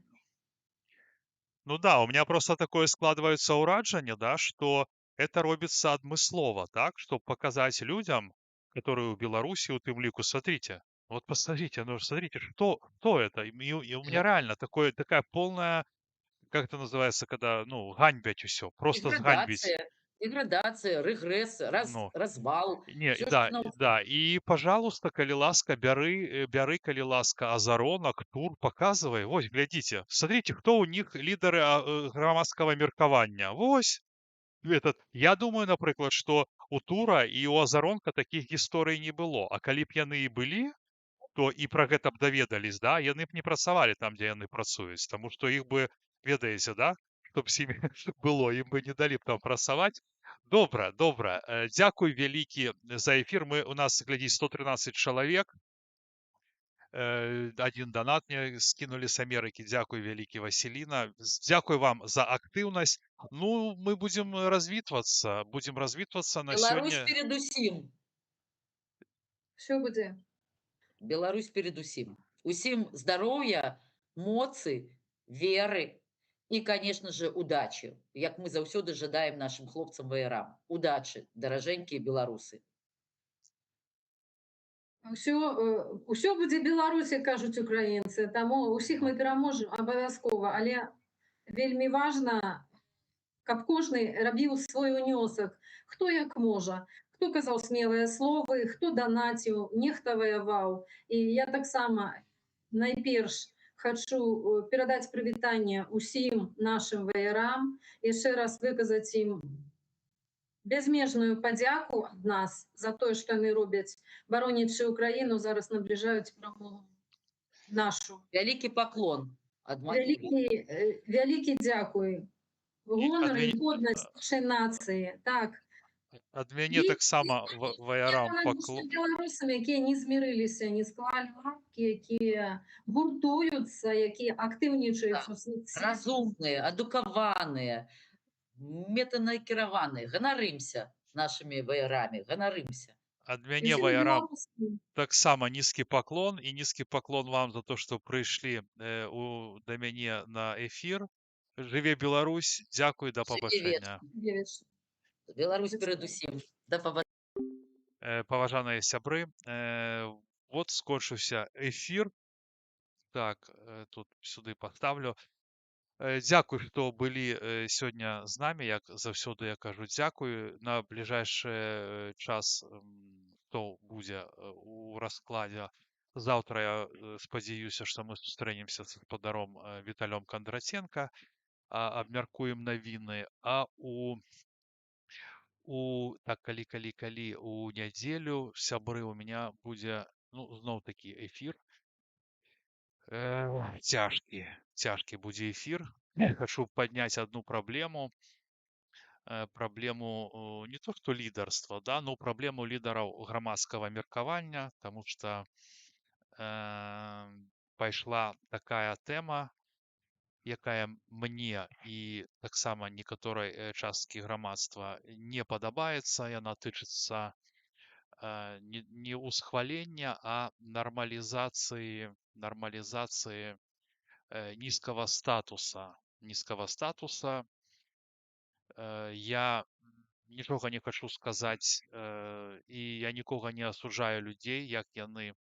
Ну да, у меня просто такое складывается уражение, да, что это робится адмыслова, так, чтобы показать людям, которые у Беларуси, у тым ліку, смотрите, вот посмотрите, ну смотрите, кто это? И у меня реально такая полная, как это называется, когда, ну, ганьбять все, просто сганьбить. Деградация, регресс, Ну, развал. не, Все, да, что нам да, і, пожалуйста, калі ласка, бяры, калі ласка, азаронак, тур, показывай. Вось, глядзіце, смотрите, кто у них лідары грамадскага меркавання. Вось, я думаю, напрыклад, што у тура і у азаронка такіх гісторый не было. А калі б яны і былі, то і пра гэта б даведались, да, яны б не працавалі там, дзе яны працуюць, таму што іх бы, ведаеце, да, чтоб з імі было, ім бы не далі б там працаваць. Добра, добра. Дзякуй вялікі за эфір. У нас, глядзіць, 113 чалавек. Один донат мне скинули с Америки. Дзякуй вялікі, Васіліна. Дзякуй вам за актыўнасць. Ну, мы будем развітвацца. Будем развітвацца на Беларусь сёння. перед усім. Все будет. Беларусь перед усім. Усім здароўя, моцы, веры і, конечно же, удачи. Як мы заўсёды жадаем нашим хлопцам-ваярам. Удачи, даражэнькія беларусы. Усё будзе Беларусі, кажуць украінцы, таму ўсіх мы пераможам абавязкова, але вельмі важна, каб кожны рабіў свой унёсак, хто як можа, хто казаў смелыя словы, хто данаціў, нехта ваяваў. І я таксама найперш хачу перадаць прывітанне ўсім нашым ваярам, яшчэ раз выказаць ім безмежную падзяку ад нас за тое, што яны робяць, баронячы Украіну, зараз набліжаюць перамогу нашу. Вялікі паклон ад матулі. Вялікі дзякуй. Гонар і Ад годнасць нашай нацыі. Так. мяне таксама ваярам паклон. Беларусамі, якія не змірыліся, не склалі лапкі, якія гуртуюцца, якія актыўнічаюць у соцсетках. Разумныя, адукаваныя, метанакіраваныя. Ганарымся нашымі ваярамі, ганарымся. Ад мяне ваярам таксама нізкі паклон і нізкі паклон вам за то, што прыйшлі да мяне на эфір. Жыве Беларусь, дзякуй, да пабачэння. Беларусь перад усім. Да пабачэння. Паважаныя сябры, вот скончыўся эфір. Так, тут сюды паставлю. Дзякуй, што былі сёння з намі, як заўсёды я кажу дзякуй. На бліжэйшы час, хто будзе у раскладзе. Заўтра я спадзяюся, што мы сустрэнемся з гаспадаром Віталём Кандраценка, абмяркуем навіны, а калі у нядзелю, сябры, у меня будзе, ну, зноў такі эфір. Цяжкі будзе эфір. Хачу падняць адну праблему. Праблему не то што лідарства, да, но праблему лідараў грамадскага меркавання, таму што пайшла такая тэма, якая мне і таксама некаторай часткі грамадства не падабаецца. Яна тычыцца не ўсхвалення, а нармалізацыі нізкага статуса. Я нічога не хачу сказаць, і я нікога не асуджаю людзей, як яны,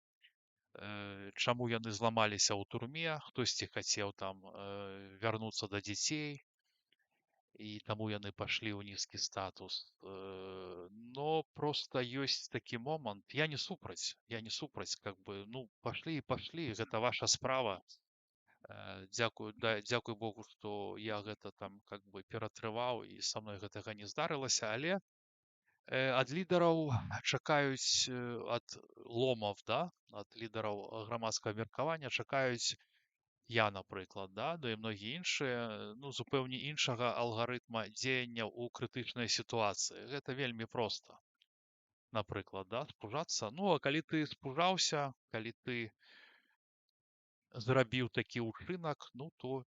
чаму яны зламаліся ў турме, хтосьці хацеў там вярнуцца да дзяцей, і таму яны пашлі ў нізкі статус. Но проста ёсць такі момант. Я не супраць, как бы, ну, пашлі і пашлі, гэта ваша справа. Дзякуй Богу, што я гэта там как бы ператрываў і са мной гэтага не здарылася, але ад лідараў чакаюць, ад ломаў, да, ад лідараў грамадскага меркавання чакаюць, я, напрыклад, да, і многія іншыя, ну, зупэўне іншага алгарытма дзеяння ў крытычнай сітуацыі. Гэта вельмі проста. Напрыклад, да, спужацца. Ну, а калі ты спужаўся, калі ты зрабіў такі ўчынак, ну, то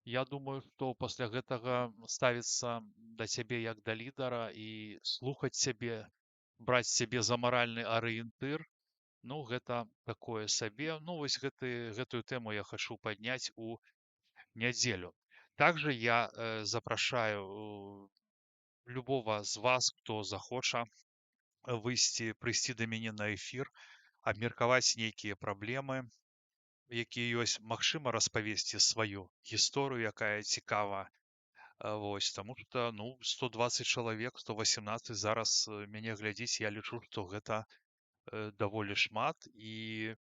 я думаю, што пасля гэтага ставіцца да цябе як да лідара і слухаць цябе, браць цябе за маральны арыентыр, ну, гэта такое сабе. Ну, вось гэтую тэму я хачу падняць у нядзелю. Также я запрашаю любого з вас, хто захоча прыйсці да мяне на эфір, абмеркаваць нейкія праблемы, якія ёсць, магчыма, распавесці сваю гісторыю, якая цікава. Вось, таму што, 120 чалавек, 118 зараз мяне глядзіць, я лічу, што гэта даволі шмат, і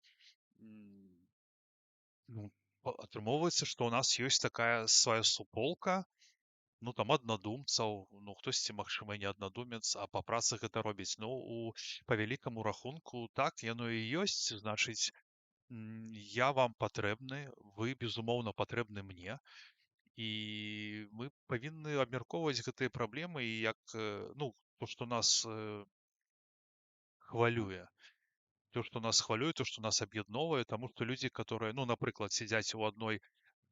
атрымоўваецца, што ў нас ёсць такая свая суполка, там аднадумцаў, хтосьці, магчыма, не аднадумец, а па працы гэта робіць. Па вялікаму рахунку, так, яно і ёсць, значыць, я вам патрэбны, вы, безумоўна, патрэбны мне, і мы павінны абмяркоўваць гэтыя праблемы, і як, то, што нас хвалюе. То, што нас хвалюе, то, што нас аб'ядноўвае, таму што людзі, которые, напрыклад, сядзяць у адной,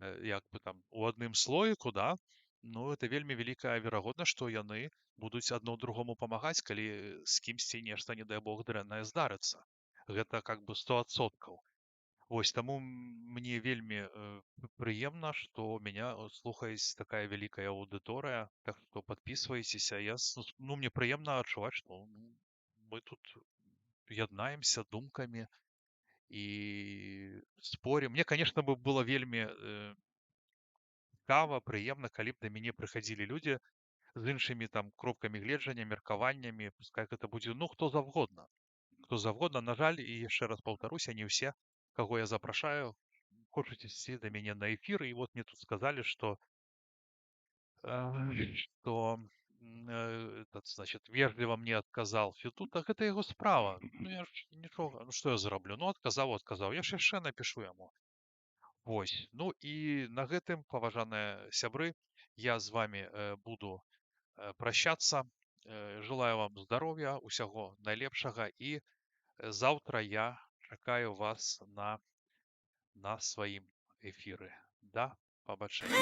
у адным слоіку, да, это вельмі вялікая верагоднасць, што яны будуць адно другому памагаць, калі з кімсьці нешта, не дай Бог, дрэннае здарыцца. Гэта 100%. Вось, таму мне вельмі прыемна, што меня слухаюць такая вялікая аўдыторыя, так што падпісвайцеся. Мне прыемна адчуваць, што мы тут яднаемся думкамі і спорим. Мне, конечно, было вельмі цікава, прыемна, калі б да мяне прыходзілі людзі з іншымі кропкамі гледжання, меркаваннямі, пускай гэта будзе, хто завгодна. Хто завгодна, на жаль, і яшчэ раз паўтаруся, не ўсе, каго я запрашаю, хочуць ісці да мяне на эфір, і вот мне тут сказалі, што значит, вежліва мне адказаў Федут, а гэта яго справа. Я ж нічога, што я зраблю? Адказаў, я ж яшчэ напишу яму. Вось, і на гэтым, паважаныя сябры, я з вами буду прощацца. Желаю вам здароўя, усяго найлепшага, і заўтра я чакаю вас на сваім эфіры. Да пабачэння.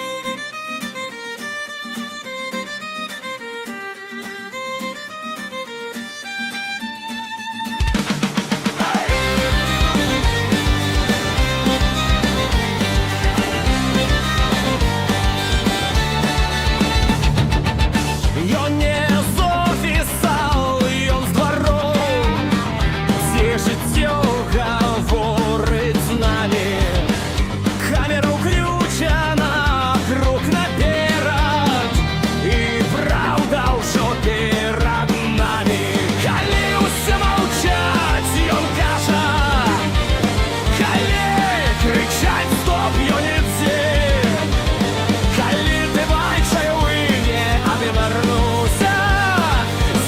Ён не з офіса, ён з двару, дзе жыццё гаворыць з намі. Камера ўключана, круг наперад, і праўда ўжо перад намі. Калі ўсе маўчаць, ён кажа, калі крычаць стоп, ён ідзе. Калі ты бачай выне, абернуся,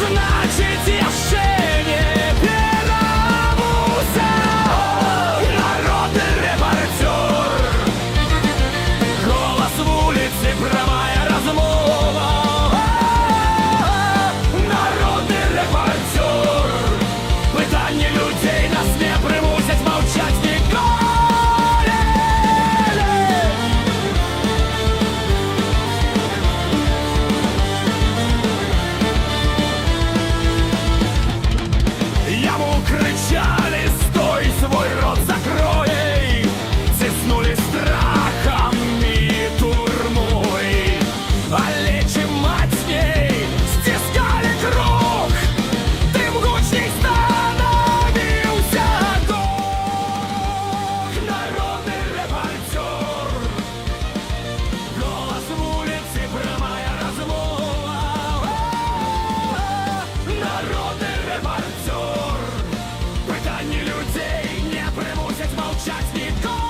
значыць яшчэ не перамуся. Народны рэпарцёр, голас вуліцы, прамая размова. Народны рэпарцёр, пытанні людзей нас не прымусяць маўчаць ніколі. Яму кричали: стой, свой рот закрой! Ціснули страхом і турмой. Але чим мацней стискали круг, тим гучней становився дух. Народний репортер, голос вулиці, прямая розмова. Народний репортер, питання людей не примусять мовчать ніколи.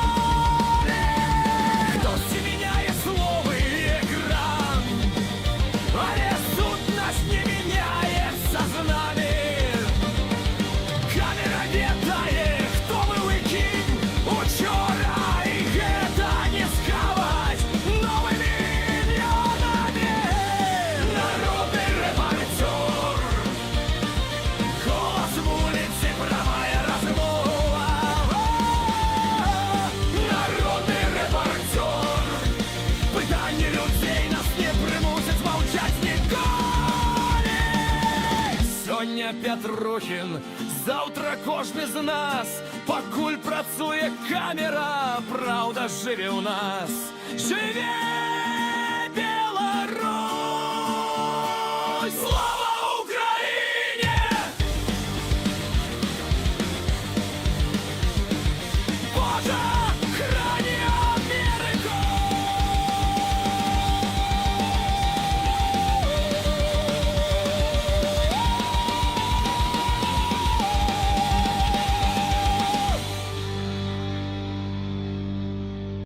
Хтось міняє слово і екран, але сутність не міняється з нами. Камера вітає, хто ми і ким учора, і гэта не сховать новими ім'янами. Народний репортер, голос вулиці, прямая розмова. Народний репортер, питання людей нас не примусять мовчать ніколи. Сьогодні Петрухін, завтра кожний з нас. Покуль працює камера, правда живе у нас. Живе!